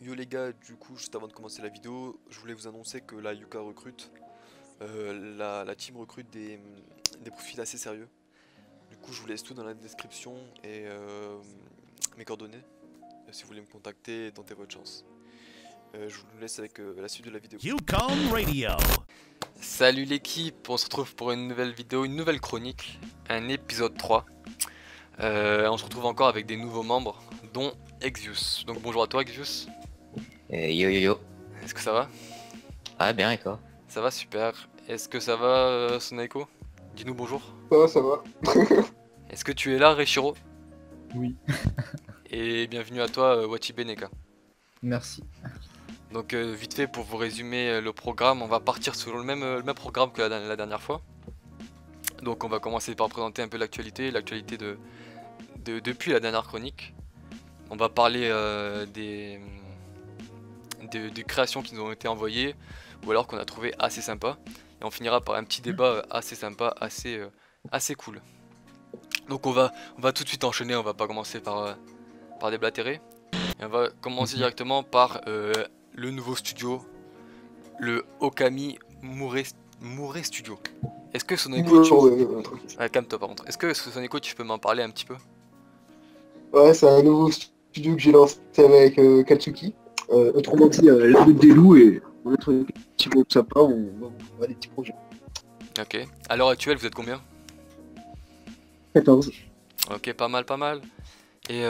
Yo les gars, du coup, juste avant de commencer la vidéo, je voulais vous annoncer que la Yuka recrute, la team recrute des profils assez sérieux. Du coup, je vous laisse tout dans la description et mes coordonnées, si vous voulez me contacter, tentez votre chance. Je vous laisse avec la suite de la vidéo. Yukon Radio. Salut l'équipe, on se retrouve pour une nouvelle vidéo, une nouvelle chronique, un épisode 3. On se retrouve encore avec des nouveaux membres, dont Exius. Donc bonjour à toi Exius. Yo yo yo. Est-ce que ça va? Ah bien et toi? Ça va super. Est-ce que ça va Sonaiko? Dis-nous bonjour. Ça va. Est-ce que tu es là Reshiro? Oui, Et bienvenue à toi Wachibeneka. merci. Donc vite fait pour vous résumer le programme, on va partir sur le même programme que la dernière fois. Donc on va commencer par présenter un peu l'actualité depuis la dernière chronique. On va parler des créations qui nous ont été envoyées ou alors qu'on a trouvé assez sympa. Et on finira par un petit débat assez sympa, assez cool. Donc on va tout de suite enchaîner, on va pas commencer par déblatérer. Et on va commencer directement par le nouveau studio, le Okami Mure Studio. Est-ce que Soneko, calme-toi par contre. Est-ce que Soneko, tu peux m'en parler un petit peu? Ouais, c'est un nouveau studio que j'ai lancé avec Katsuki. Autrement dit, la route des loups, et on va trouver des petits groupes sympas, on va des petits projets. Ok. À l'heure actuelle, vous êtes combien? 14. Ok, pas mal, pas mal. Et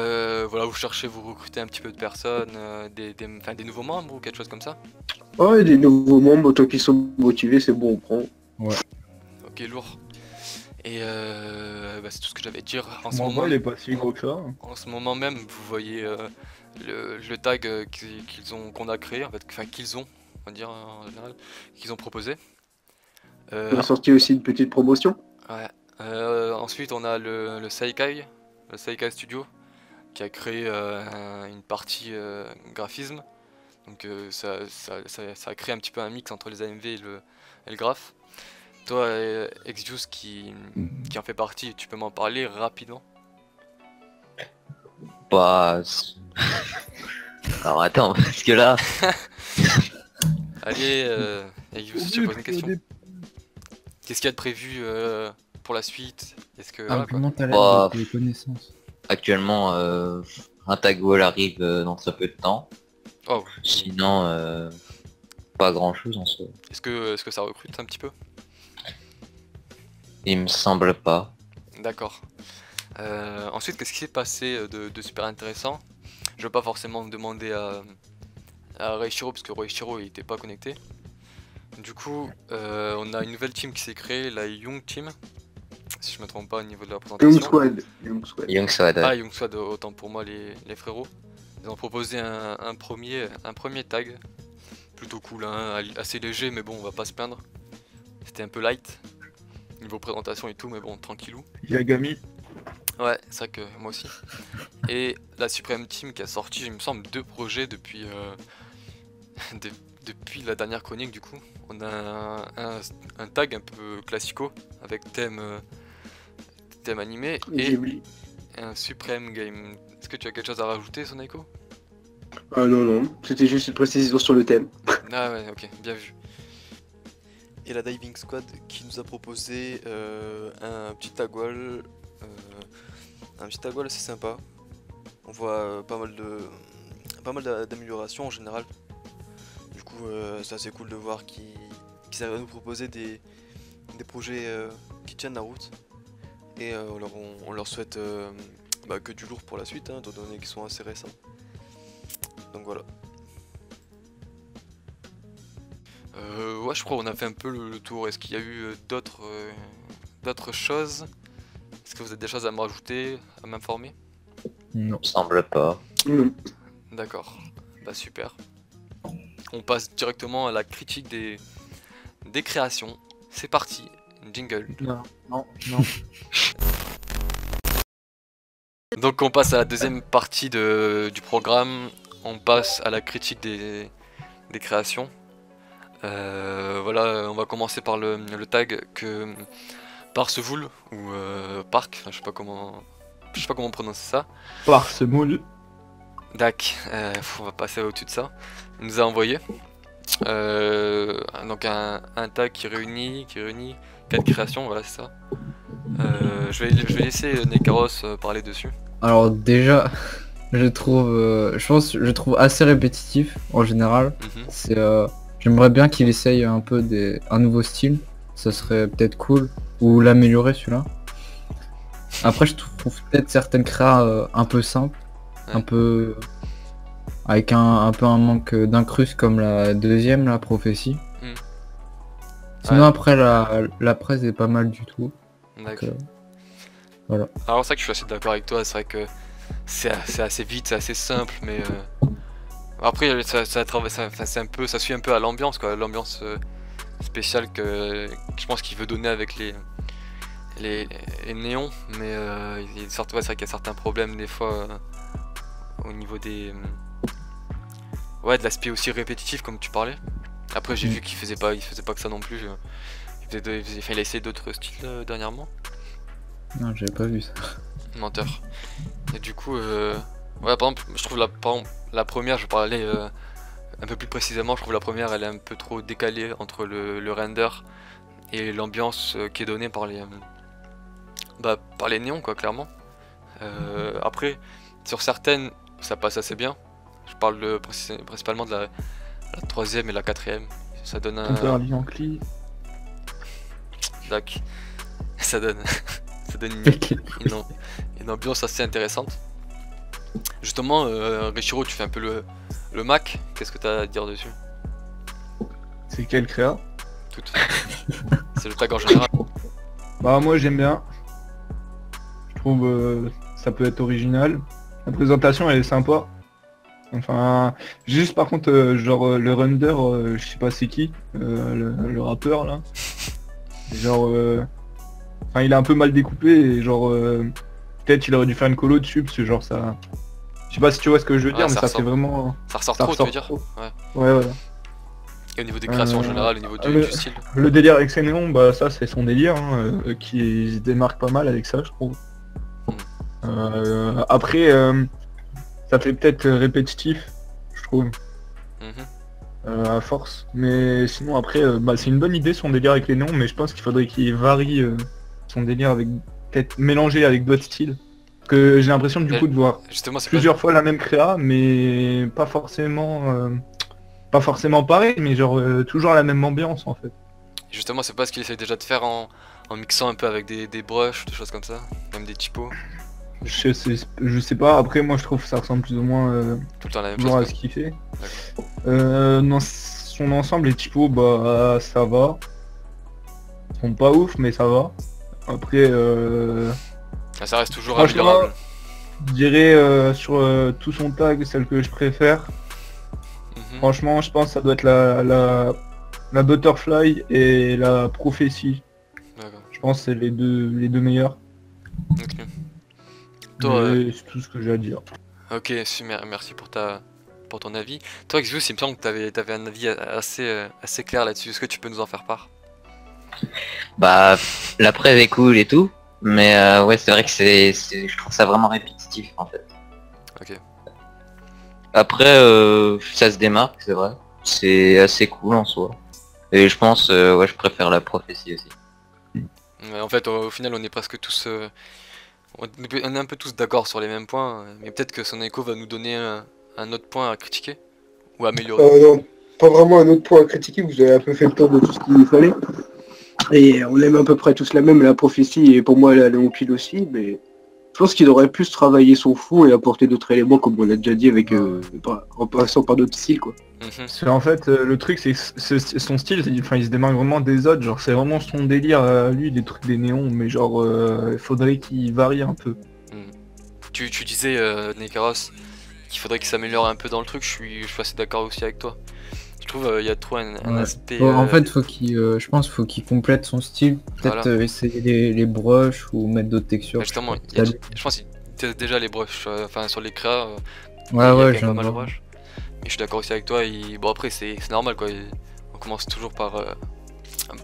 voilà, vous recrutez un petit peu de personnes, des nouveaux membres ou quelque chose comme ça? Ouais, des nouveaux membres, autant qu'ils sont motivés, c'est bon, on prend. Ok, lourd. Et c'est tout ce que j'avais à dire. En ce Mon moment, envoi il est pas si gros que ça. en ce moment même, vous voyez le tag qu'on a créé, en fait, enfin qu'ils ont, on va dire en général, qu'ils ont proposé. On a sorti aussi une petite promotion. Ouais. Ensuite, on a le Saikai Studio, qui a créé une partie graphisme. Donc ça a créé un petit peu un mix entre les AMV et le graph. Toi, Exius, qui en fait partie, tu peux m'en parler rapidement? Bah... Alors attends, parce que là... Allez, Exius, je te pose une question. Qu'est-ce qu'il y a de prévu pour la suite? Est-ce que... voilà, quoi. Argument t'as Bah, l'air de tes connaissances. Actuellement, un tag wall arrive dans très peu de temps. Oh, Sinon, pas grand chose en soi. est-ce que ça recrute un petit peu? Il me semble pas. D'accord. Ensuite, qu'est-ce qui s'est passé de super intéressant? Je vais pas forcément demander à Reishiro parce que Reishiro il était pas connecté. Du coup, on a une nouvelle team qui s'est créée, la Young Team, si je me trompe pas au niveau de la présentation. Young Squad. Young Swad. Ah, Young Squad, autant pour moi les frérots. Ils ont proposé un premier tag, plutôt cool, hein, assez léger, mais bon, on va pas se plaindre. C'était un peu light, niveau présentation et tout, mais bon, tranquillou. Yagami. Ouais, c'est vrai que moi aussi. Et la Supreme Team qui a sorti, il me semble, 2 projets depuis, depuis la dernière chronique du coup. On a un tag un peu classico avec thème animé et un Supreme Game. Est-ce que tu as quelque chose à rajouter, Sonaiko? Ah non, c'était juste une précision sur le thème. Ah ouais, ok, bien vu. Et la Diving Squad qui nous a proposé un petit tag wall assez sympa. On voit pas mal d'améliorations en général. Du coup, c'est assez cool de voir qu'ils arrivent à nous proposer des projets qui tiennent la route. Et on leur souhaite que du lourd pour la suite, hein, étant donné qu'ils sont assez récents. Donc voilà. Ouais, je crois qu'on a fait un peu le tour. Est-ce qu'il y a eu d'autres choses? Est-ce que vous avez des choses à me rajouter, à m'informer? Non. Il me semble pas. D'accord, bah super. On passe directement à la critique des créations. C'est parti, jingle. Non. Donc on passe à la deuxième partie du programme. On passe à la critique des créations. Voilà, on va commencer par le tag que Parsevoul ou Park, je sais pas comment on prononce ça. Par ce moule. Dac, on va passer au-dessus de ça. Il nous a envoyé donc un tag qui réunit 4 créations, voilà c'est ça. Je vais laisser Nekaros parler dessus. Alors déjà, je trouve assez répétitif en général. Mhm. J'aimerais bien qu'il essaye un peu un nouveau style, ça serait peut-être cool, ou l'améliorer celui-là. Après je trouve peut-être certaines créas un peu simples, Ouais. un peu avec un peu un manque d'incruste comme la deuxième, la prophétie. Mm. Sinon Ouais. après la presse est pas mal du tout. D'accord. Voilà. Alors c'est vrai que je suis assez d'accord avec toi, c'est vrai que c'est assez vite, c'est assez simple, mais après c'est un peu, ça suit un peu à l'ambiance quoi, l'ambiance spéciale que je pense qu'il veut donner avec les néons, mais c'est vrai qu'il y a certains problèmes des fois au niveau des ouais, de l'aspect aussi répétitif comme tu parlais. Après j'ai vu qu'il faisait pas que ça non plus. Il a essayé d'autres styles dernièrement. Non, j'avais pas vu ça. Menteur. Et du coup, ouais, par exemple, je trouve la première, je parlais un peu plus précisément, je trouve la première elle est un peu trop décalée entre le render et l'ambiance qui est donnée par par les néons, quoi, clairement. Après, sur certaines, ça passe assez bien. Je parle principalement de la troisième et la quatrième. Ça donne Ton père un. lit en cli. Dac. Ça donne une ambiance assez intéressante. Justement, Richiro, tu fais un peu le Mac. Qu'est-ce que tu as à dire dessus? C'est quelle créa? Tout. C'est le tag en général. Bah moi j'aime bien. Je trouve ça peut être original. La présentation elle est sympa. Enfin, juste par contre, le render, je sais pas c'est qui, le rappeur là. Genre, enfin il est un peu mal découpé et genre, peut-être il aurait dû faire une colo dessus parce que genre ça... Je sais pas si tu vois ce que je veux dire, Ouais, mais ça fait vraiment... Ça ressort ça trop, tu veux ressort dire? trop. Ouais. Ouais, voilà. Et au niveau des créations en général, au niveau du style. Le délire avec Xeneon, bah ça c'est son délire, hein, qui se démarque pas mal avec ça je trouve. Après, ça fait peut-être répétitif, je trouve, Mhm. à force. Mais sinon après, bah, c'est une bonne idée son délire avec les néons, mais je pense qu'il faudrait qu'il varie son délire avec peut-être mélanger avec d'autres styles. Parce que j'ai l'impression du coup de voir Justement, c'est plusieurs fois la même créa, mais pas forcément pareil, mais genre toujours la même ambiance en fait. Justement, c'est pas ce qu'il essaie déjà de faire en mixant un peu avec des brushes, des choses comme ça, même des typos. Je sais pas, après moi je trouve que ça ressemble plus ou moins Tout le temps la même toujours à chose. ce qu'il fait. D'accord. Dans son ensemble, les typos, bah ça va. Ils sont pas ouf, mais ça va. Après, Ah, ça reste toujours franchement, améliorable. je dirais sur tout son tag, celle que je préfère. Mhm. Franchement, je pense que ça doit être la Butterfly et la Prophétie. D'accord. Je pense que c'est les deux meilleurs. Ok. Toi, Mais c'est tout ce que j'ai à dire. ok, super, merci pour ton avis. Toi, Exvius, il me semble que t'avais un avis assez clair là-dessus. Est-ce que tu peux nous en faire part? Bah, la preuve est cool et tout, mais ouais, c'est vrai que je trouve ça vraiment répétitif en fait. Ok. Après, ça se démarque, c'est vrai. C'est assez cool en soi. Et je pense, ouais, je préfère la prophétie aussi. Mais en fait, au final, on est presque tous... on est un peu tous d'accord sur les mêmes points, mais peut-être que son écho va nous donner un autre point à critiquer ou à améliorer. Non, pas vraiment un autre point à critiquer, vous avez un peu fait le tour de tout ce qu'il fallait. Et on aime à peu près tous la même, la prophétie, et pour moi elle est en pile aussi, mais je pense qu'il aurait plus travailler son fond et apporter d'autres éléments, comme on l'a déjà dit, avec en passant par d'autres styles, quoi. Mhm. Parce qu'en fait, le truc, c'est que son style, enfin, il se démarque vraiment des autres. Genre, c'est vraiment son délire à lui, des trucs des néons. Mais genre, il faudrait qu'il varie un peu. Tu disais, Nekaros, qu'il faudrait qu'il s'améliore un peu dans le truc, je suis assez d'accord aussi avec toi. Je trouve il y a trop un Ouais. aspect... Bon, en fait, je pense qu'il faut qu'il complète son style. Peut-être Voilà. essayer les brushes ou mettre d'autres textures. Justement, je sais pas. je pense qu'il teste déjà les brushes, enfin sur les créas, Ouais, il y a ouais, quand je même pas viens mal de de voir. brushes. Mais je suis d'accord aussi avec toi, bon après c'est normal quoi, on commence toujours par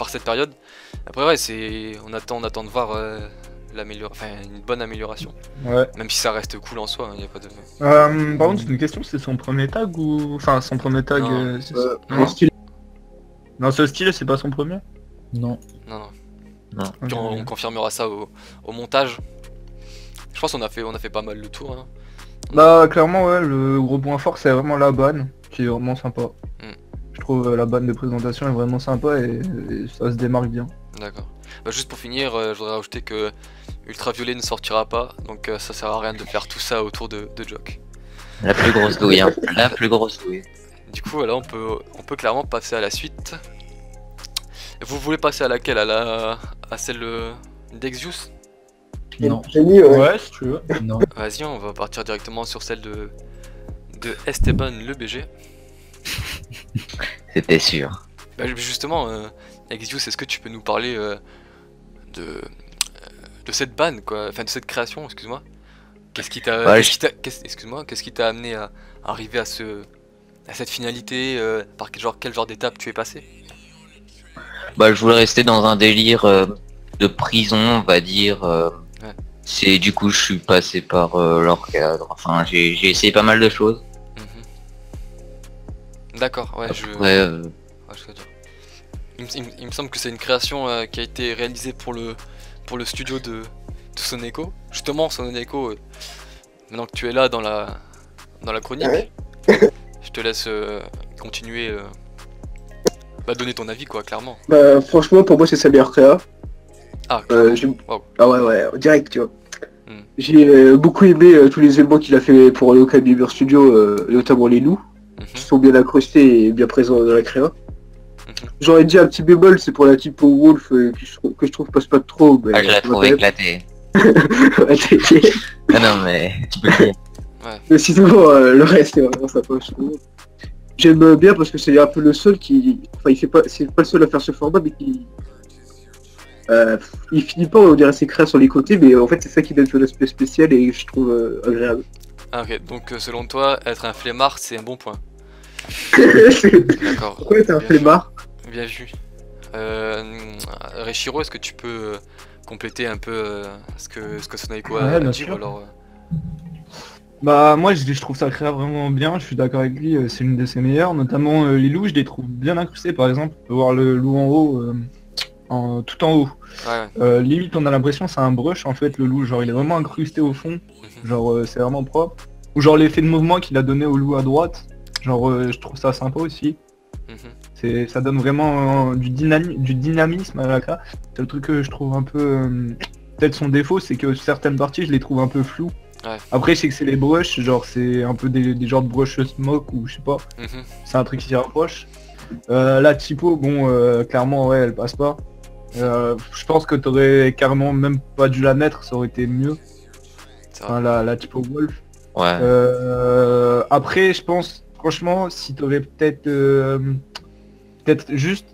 cette période. Après ouais, on attend de voir une bonne amélioration. Ouais. Même si ça reste cool en soi, il n'y a pas de... Par contre, c'est une question, c'est son premier tag ou... Enfin, son premier tag... Non. non, Mon style. non, ce style, c'est pas son premier. Non. Non. Non. Puis on confirmera ça au montage. Je pense qu'on a fait pas mal le tour. Hein. Bah, clairement, ouais, le gros point fort, c'est vraiment la banne, qui est vraiment sympa. Mm. Je trouve la banne de présentation est vraiment sympa et ça se démarque bien. D'accord. Bah, juste pour finir, je voudrais rajouter que Ultraviolet ne sortira pas, donc ça sert à rien de faire tout ça autour de Jock. La plus grosse douille, hein. La plus grosse douille. Du coup, voilà, on peut clairement passer à la suite. Vous voulez passer à laquelle? À celle d'Exius? Non. Jenny, ouais. Ouais, si tu veux. Non. Vas-y, on va partir directement sur celle de Esteban le BG. C'était sûr. Bah, justement, Exius, est-ce que tu peux nous parler de cette ban, quoi, enfin de cette création, excuse-moi. Qu'est-ce qui t'a, Ouais, qu'est-ce qui t'a amené à arriver à cette finalité, par quel genre d'étape tu es passé? Bah, je voulais rester dans un délire de prison, on va dire. Ouais. C'est du coup, je suis passé par leur cadre. Enfin, j'ai essayé pas mal de choses. D'accord, ouais, Après, je veux dire. Il me semble que c'est une création qui a été réalisée pour le studio de Soneko. Justement, Soneko, maintenant que tu es là dans la chronique, Ouais. je te laisse continuer, donner ton avis, quoi, clairement. Bah, franchement, pour moi, c'est sa meilleure créa. Ah, wow. Ah ouais, direct, tu vois. Hmm. J'ai beaucoup aimé tous les éléments qu'il a fait pour le Calibur Studio, notamment les loups, qui sont bien incrustés et bien présents dans la créa. J'aurais dit un petit bémol, c'est pour la typo Wolf que je trouve passe pas trop. Mais Ah, je la trouve éclatée. Ouais, t'inquiète. Ah non, mais tu peux le dire. Mais sinon, le reste est vraiment sympa, je trouve. J'aime bien parce que c'est un peu le seul qui... Enfin, c'est pas le seul à faire ce format, mais qui... il finit pas, on dirait, ses créas sur les côtés, mais en fait, c'est ça qui donne son aspect spécial et je trouve agréable. Ah, ok, donc selon toi, être un flemmard, c'est un bon point. D'accord. Pourquoi t'es un Bien flemmard? Bien vu. Reshiro, est-ce que tu peux compléter un peu ce que Soneko a Ouais, bien dit, sûr. ou alors, Bah, moi, je trouve ça créa vraiment bien, je suis d'accord avec lui, c'est l'une de ses meilleures. Notamment les loups, je les trouve bien incrustés, par exemple. On peut voir le loup en haut, tout en haut. Ouais. Limite, on a l'impression que c'est un brush, en fait, le loup. Genre, il est vraiment incrusté au fond. Genre, c'est vraiment propre. Ou genre, l'effet de mouvement qu'il a donné au loup à droite. Genre, je trouve ça sympa aussi. Ça donne vraiment du dynamisme à la créa. C'est le truc que je trouve un peu... peut-être son défaut, c'est que certaines parties, je les trouve un peu floues. Ouais. Après, je sais que c'est les brushes, genre c'est un peu des genres de brushes smoke ou je sais pas. C'est un truc qui s'y rapproche. La typo, bon, clairement, ouais, elle passe pas. Je pense que t'aurais carrément même pas dû la mettre, ça aurait été mieux. Enfin, la typo Wolf. Ouais. Après, je pense, franchement, si t'aurais peut-être juste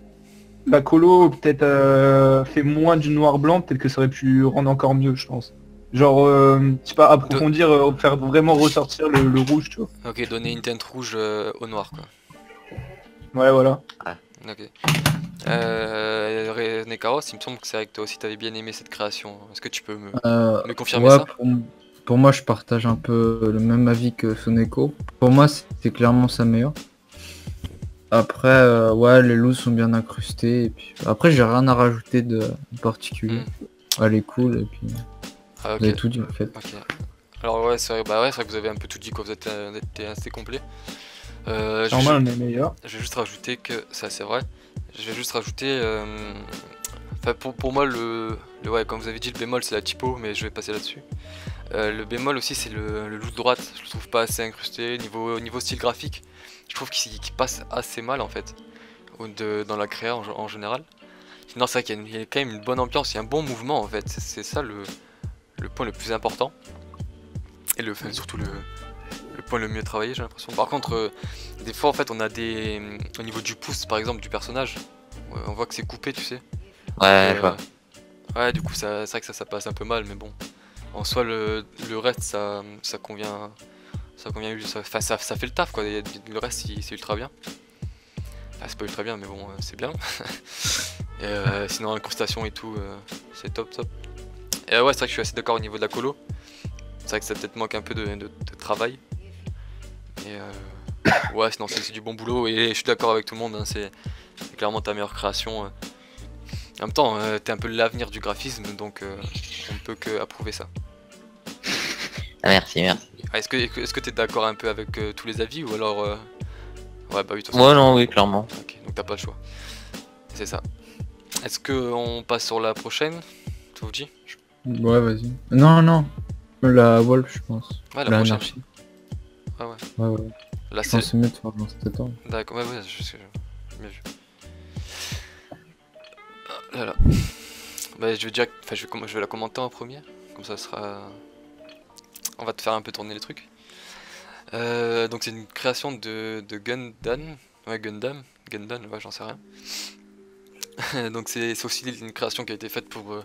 la colo, peut-être fait moins du noir-blanc, peut-être que ça aurait pu rendre encore mieux, je pense. Genre, je sais pas, approfondir, faire vraiment ressortir le rouge, tu vois. Ok, donner une teinte rouge au noir, quoi. Ouais, voilà. Ok. Nekaros, il me semble que c'est vrai que toi aussi t'avais bien aimé cette création. Est-ce que tu peux me confirmer ouais, ça? pour moi, je partage un peu le même avis que Soneko. Pour moi, c'était clairement sa meilleure. Après, ouais, les loups sont bien incrustés. Et puis... Après, j'ai rien à rajouter de particulier. Elle est cool et puis... Ah, ok. Vous avez tout dit en fait. Ok. Alors ouais, c'est vrai, que vous avez un peu tout dit, quoi. Vous êtes assez complet. Normal, on est meilleur. Je vais juste rajouter que ça, c'est vrai. Je vais juste rajouter. Enfin, pour moi, ouais, comme vous avez dit, le bémol c'est la typo, mais je vais passer là-dessus. Le bémol aussi, c'est le loup de droite. Je le trouve pas assez incrusté. Niveau style graphique, je trouve qu'il passe assez mal en fait. Dans la créa en général. Sinon, c'est vrai qu'il y a quand même une bonne ambiance, il y a un bon mouvement en fait. C'est ça le point le plus important. Et surtout le point le mieux travaillé, j'ai l'impression. Par contre, des fois en fait, on a au niveau du pouce par exemple du personnage, on voit que c'est coupé, tu sais. Ouais, je vois. Ouais, du coup, c'est vrai que ça passe un peu mal, mais bon. En soi, le reste, ça convient. Ça fait le taf, quoi. Le reste, c'est ultra bien. Enfin, c'est pas ultra bien, mais bon, c'est bien. Et sinon, l'incrustation et tout, c'est top. Et ouais, c'est vrai que je suis assez d'accord au niveau de la colo. C'est vrai que ça peut-être manque un peu de travail. Et ouais, sinon c'est du bon boulot et je suis d'accord avec tout le monde, hein, c'est clairement ta meilleure création. En même temps, t'es un peu l'avenir du graphisme, donc on ne peut que approuver ça. Ah, merci, merci. Ah, est-ce que t'es d'accord un peu avec tous les avis ou alors ouais, bah oui, de toute façon, Ouais, non, oui, clairement. ok, donc t'as pas le choix. C'est ça. Est-ce que on passe sur la prochaine? Ça vous dit? Ouais, vas-y. Non, non. La Wolf, je pense. Ouais, la prochaine. Anarchie. Ah ouais. Ouais, ouais. Là Je c'est... pense que c'est mieux de faire dans cet temps. D'accord, ouais, ouais, je sais. Bien vu. Ah, là là. Bah je vais déjà... Enfin je vais la commenter en première. Comme ça sera... On va te faire un peu tourner les trucs. Donc c'est une création de Gundam. Ouais, Gundam, ouais, j'en sais rien. Donc c'est aussi une création qui a été faite pour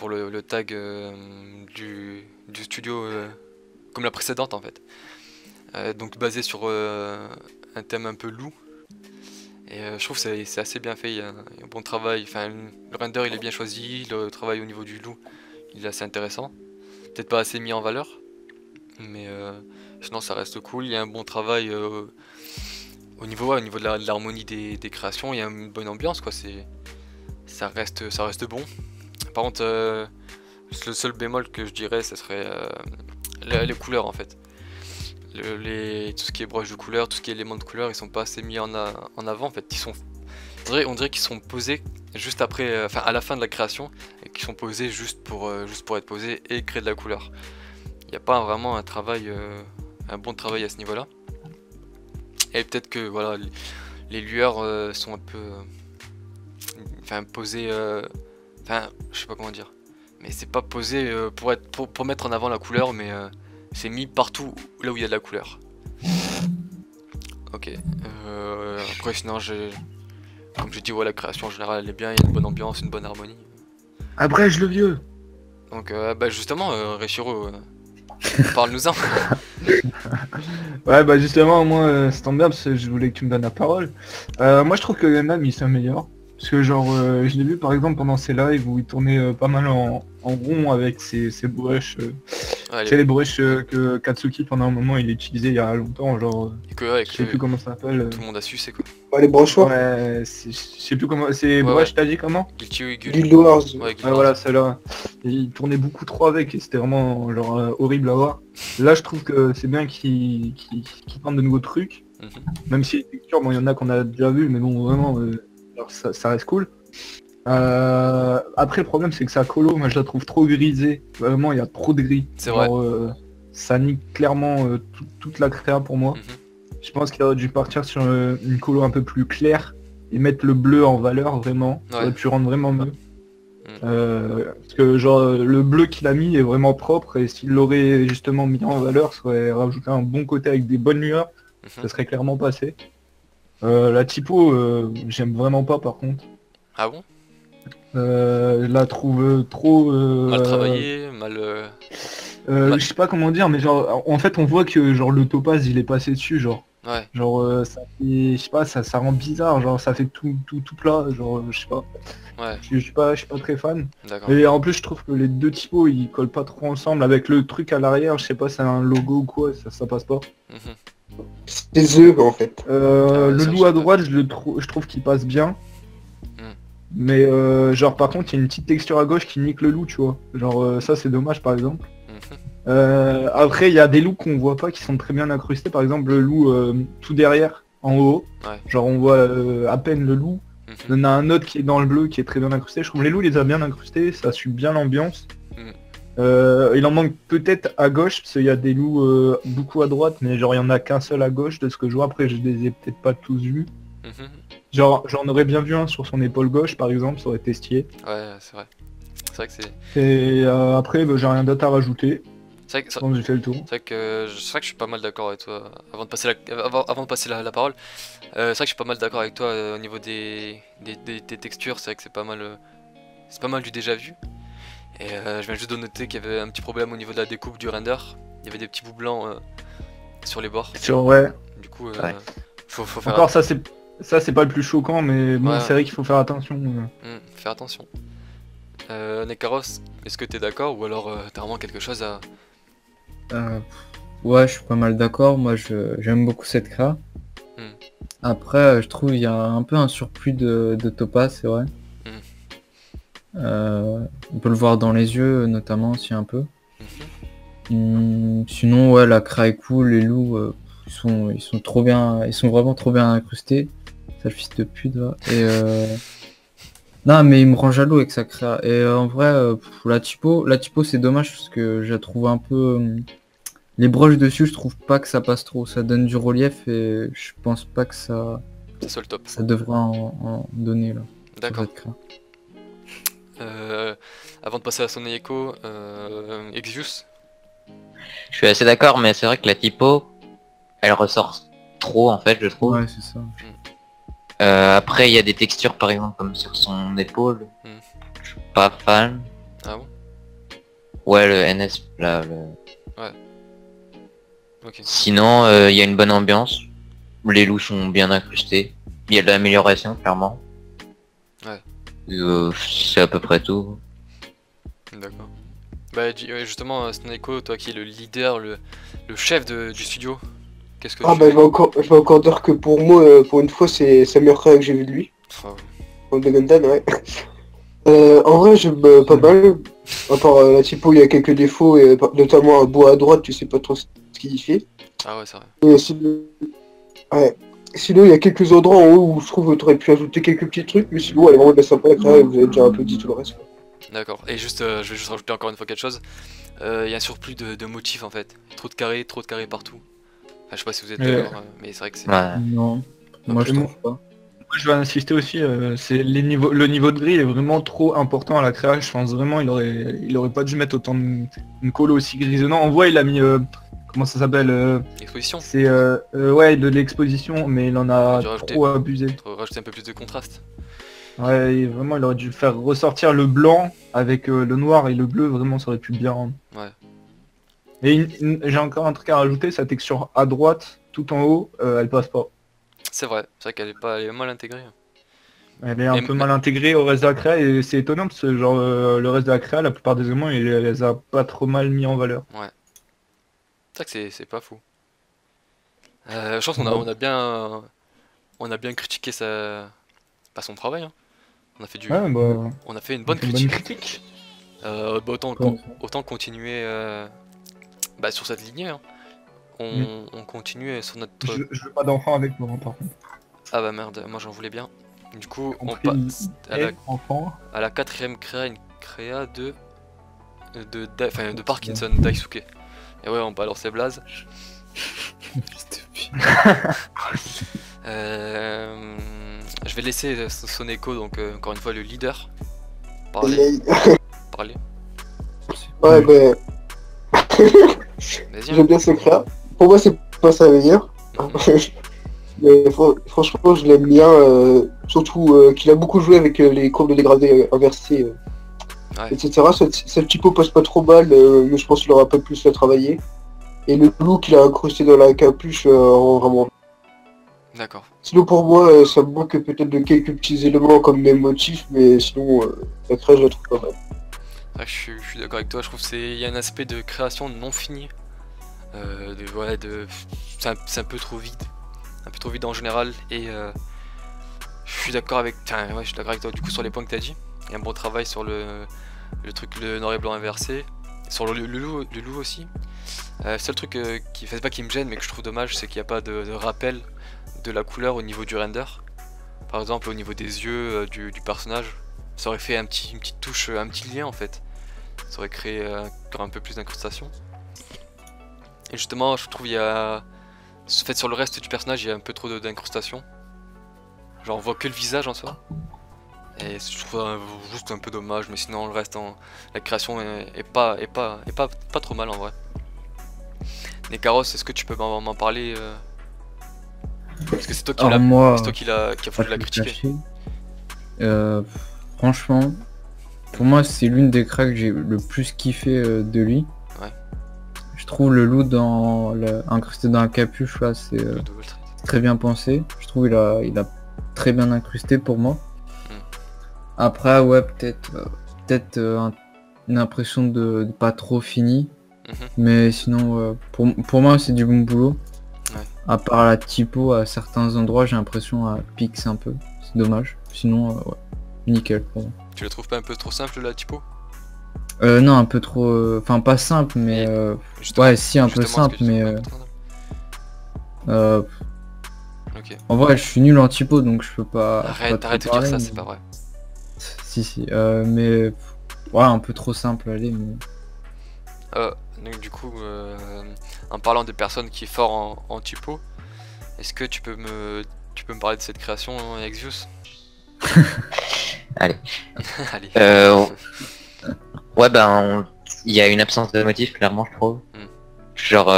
le tag du studio comme la précédente en fait. Donc basé sur un thème un peu loup. Et je trouve que c'est assez bien fait, il y a un bon travail. Enfin, le render il est bien choisi, le travail au niveau du loup il est assez intéressant. Peut-être pas assez mis en valeur, mais sinon ça reste cool. Il y a un bon travail au niveau de l'harmonie des créations, il y a une bonne ambiance quoi. Ça reste bon. Par contre, le seul bémol que je dirais, ce serait les couleurs en fait. Tout ce qui est brush de couleur, tout ce qui est éléments de couleur, ils sont pas assez mis en avant en fait. On dirait qu'ils sont posés juste après, enfin à la fin de la création, et qu'ils sont posés juste pour être posés et créer de la couleur. Il n'y a pas vraiment un bon travail à ce niveau-là. Et peut-être que voilà, les lueurs sont un peu, enfin posées, enfin je sais pas comment dire, mais c'est pas posé pour mettre en avant la couleur, mais c'est mis partout là où il y a de la couleur. Ok. Après sinon comme j'ai dit, ouais, la création en général elle est bien, il y a une bonne ambiance, une bonne harmonie. Abrège le vieux. Donc bah justement, Reshiro, parle-nous-en. Ouais, bah justement, moi, ça tombe bien parce que je voulais que tu me donnes la parole. Moi, je trouve que Gundam, il s'améliore. Parce que genre, je l'ai vu par exemple pendant ses lives où il tournait pas mal en rond avec ses brushes. Ouais, C'est les brushes que Katsuki pendant un moment il utilisait il y a longtemps, genre, et que, ouais, je sais plus comment ça s'appelle. tout le monde a su, c'est quoi. Ouais, les brochoirs. Ouais, je sais plus comment, c'est Ouais, brushes, ouais. t'as dit comment? Guild Wars. Ouais, Guild Ouais, Wars. voilà, celle-là. Et il tournait beaucoup trop avec et c'était vraiment genre horrible à voir. Là, je trouve que c'est bien qu'il tente de nouveaux trucs. Mhm. Même si les textures, bon, il y en a qu'on a déjà vu, mais bon, vraiment, alors, ça reste cool. Après, le problème, c'est que sa colo, moi, je la trouve trop grisée. Vraiment, il y a trop de gris. C'est vrai. Genre, ça nique clairement toute la créa pour moi. Mhm. Je pense qu'il aurait dû partir sur une colo un peu plus claire et mettre le bleu en valeur, vraiment. Ça Ouais. aurait pu rendre vraiment mieux. Parce que genre le bleu qu'il a mis est vraiment propre et s'il l'aurait justement mis en valeur, ça aurait rajouté un bon côté avec des bonnes lueurs, ça serait clairement passé. La typo, j'aime vraiment pas par contre. Ah bon? Je la trouve trop... Mal travaillé, mal... je sais pas comment dire, mais genre en fait on voit que genre le topaz il est passé dessus, genre. Ouais. Genre ça fait, je sais pas, ça rend bizarre, genre ça fait tout plat, genre je sais pas. Ouais, Je suis pas très fan. d'accord. Et en plus je trouve que les deux typos ils collent pas trop ensemble avec le truc à l'arrière, je sais pas c'est un logo ou quoi, ça passe pas. Mhm. C'est des œufs en fait. Le ça, je loup sais à pas. droite je trouve qu'il passe bien. Mais genre par contre il y a une petite texture à gauche qui nique le loup, tu vois. Genre ça c'est dommage par exemple. Mhm. Après il y a des loups qu'on voit pas qui sont très bien incrustés, par exemple le loup tout derrière en haut. Ouais. Genre on voit à peine le loup. Mhm. Il y en a un autre qui est dans le bleu qui est très bien incrusté. Je trouve les loups les a bien incrustés, ça suit bien l'ambiance. Il en manque peut-être à gauche parce qu'il y a des loups beaucoup à droite, mais genre il y en a qu'un seul à gauche de ce que je vois. Après je les ai peut-être pas tous vus. Mhm. Genre j'en aurais bien vu un sur son épaule gauche par exemple, ça aurait été stylé. Ouais, c'est vrai. C'est vrai que c'est... Et après bah, j'ai rien d'autre à rajouter. C'est vrai que, Je pense que j'ai fait le tour. c'est vrai que je suis pas mal d'accord avec toi. Avant de passer avant de passer la parole, c'est vrai que je suis pas mal d'accord avec toi au niveau des textures. C'est vrai que c'est pas mal du déjà vu. Et je viens juste de noter qu'il y avait un petit problème au niveau de la découpe du render. Il y avait des petits bouts blancs sur les bords. Sur ouais. Du coup, Ouais. faut faire, Encore ça c'est pas le plus choquant, mais bon Ouais. c'est vrai qu'il faut faire attention. faire attention. Nekaros, est-ce que t'es d'accord ou alors t'as vraiment quelque chose à... Euh, ouais, je suis pas mal d'accord. Moi, j'aime beaucoup cette créa. Hmm. Après, je trouve il y a un peu un surplus de topaz, c'est vrai. On peut le voir dans les yeux, notamment aussi un peu. Sinon, ouais, la créa est cool. Les loups, ils sont trop bien. Ils sont vraiment trop bien incrustés. Ça, le fils de pute, va. Et non, mais il me rend jaloux avec sa créa. Et en vrai, la typo, c'est dommage parce que je la trouve un peu. Les broches dessus, je trouve pas que ça passe trop. Ça donne du relief et je pense pas que C'est ça le top. ça devrait en donner là. sur D'accord. cette créa. Avant de passer à son écho, Exius. Je suis assez d'accord, mais c'est vrai que la typo, elle ressort trop en fait, je trouve. Ouais, c'est ça. Après, il y a des textures par exemple comme sur son épaule. Je suis pas fan. Ah bon? Ouais, le NS là. Ok. Sinon, il y a une bonne ambiance. Les loups sont bien incrustés. Il y a de l'amélioration clairement. Ouais. C'est à peu près tout. D'accord. Bah justement, Sneko, toi qui es le leader, le chef du studio, qu'est-ce que Ah tu... bah je vais encore dire que pour moi, pour une fois, c'est la meilleure créa que j'ai vue de lui. Ah, Pour le Gundam, ouais. En vrai, j'aime pas mal. À part la typo, il y a quelques défauts, et notamment un bout à droite, tu sais pas trop ce qu'il fait. ah ouais, c'est vrai. Et sinon, ouais. Sinon, il y a quelques endroits en haut où je trouve que tu aurais pu ajouter quelques petits trucs, mais sinon, elle est vraiment bien sympa la créa, et vous avez déjà un peu dit tout le reste. D'accord. Et juste, je vais juste rajouter encore une fois quelque chose. Il y a un surplus de motifs en fait. Trop de carrés partout. Enfin, je sais pas si vous êtes d'accord, mais c'est vrai que c'est... Ouais. Non, moi je Et trouve pas. Moi, je vais insister aussi, c'est le niveau de grille est vraiment trop important à la créa. Je pense vraiment il aurait pas dû mettre autant une colo aussi grisonnant. On voit il a mis comment ça s'appelle Exposition. c'est ouais de l'exposition, mais il en a J'ai rajouté. trop abusé. Rajouter un peu plus de contraste. Ouais, vraiment il aurait dû faire ressortir le blanc avec le noir et le bleu, vraiment ça aurait pu bien rendre. Ouais. Et j'ai encore un truc à rajouter, sa texture à droite, tout en haut, elle passe pas. C'est vrai qu'elle est mal intégrée. Elle est un Et peu mal intégrée au reste de la créa et c'est étonnant parce que genre le reste de la créa, la plupart des éléments, il les a pas trop mal mis en valeur. C'est vrai que c'est pas fou. Je pense on a bien critiqué son travail. Hein. On a fait Ouais, bah, on a fait une bonne c'est une critique. bonne critique. Bah, Comment autant continuer sur cette lignée. Hein. On continue sur notre... Je veux pas d'enfant avec moi par contre. Ah bah merde, moi j'en voulais bien. Du coup, on Compris, passe enfant. à la quatrième créa, une créa de Parkinson, Daisuke. Et ouais, on balance les blazes. Je vais laisser son écho, donc encore une fois le leader, parler. Ouais, bah, Vas-y. j'aime bien ce créa. Pour moi, c'est pas sa meilleure. Mais franchement, je l'aime bien, surtout qu'il a beaucoup joué avec les courbes de dégradé inversées, Ouais. etc. Cette typo passe pas trop mal, mais je pense qu'il aura un peu plus à travailler. Et le loup qu'il a incrusté dans la capuche rend vraiment... D'accord. Sinon pour moi, ça me manque peut-être de quelques petits éléments comme mes motifs, mais sinon, la créa, je la trouve pas mal. Ouais, je suis d'accord avec toi, je trouve qu'il y a un aspect de création non fini. C'est un peu trop vide. Un peu trop vide en général. Et je suis d'accord avec... Enfin, ouais, je suis d'accord avec toi du coup sur les points que tu as dit. Il y a un bon travail sur le truc, le noir et blanc inversé. Sur le loup aussi. Seul truc qui fait pas qui me gêne mais que je trouve dommage, c'est qu'il n'y a pas de rappel de la couleur au niveau du render. Par exemple au niveau des yeux du personnage. Ça aurait fait une petite touche, un petit lien en fait. Ça aurait créé encore un peu plus d'incrustation. Et justement, je trouve il y a... fait sur le reste du personnage, il y a un peu trop d'incrustation. Genre on voit que le visage en soi. Et je trouve ça juste un peu dommage, mais sinon le reste, la création est pas trop mal en vrai. Nekaros, est-ce que tu peux m'en parler Parce que c'est toi qui Alors moi, qui a voulu la critiquer. Franchement, pour moi c'est l'une des cracks que j'ai le plus kiffé de lui. Ouais. Je trouve le loup incrusté dans la capuche là, c'est Le double trait. très bien pensé. Je trouve il a très bien incrusté pour moi. Après ouais peut-être peut-être une impression de pas trop fini. Mhm. Mais sinon, pour moi, c'est du bon boulot. Ouais. À part la typo, à certains endroits, j'ai l'impression à pixe un peu. C'est dommage. Sinon, ouais, nickel pour moi. Tu la trouves pas un peu trop simple la typo? Non, un peu trop... Enfin, pas simple, mais... Justement- ouais, si, un peu justement, est-ce que simple, tu mais... trouves un peu trop simple Ok. En vrai, je suis nul en typo, donc je peux pas... Arrête trop de dire parler, ça, mais- c'est pas vrai. Si, mais... Ouais, un peu trop simple, allez, mais... Donc du coup, en parlant des personnes qui sont fortes en typo, est-ce que tu peux me parler de cette création Exvius? Allez. Allez. Ouais, ben, il y a une absence de motif, clairement, je trouve. Mm. Genre,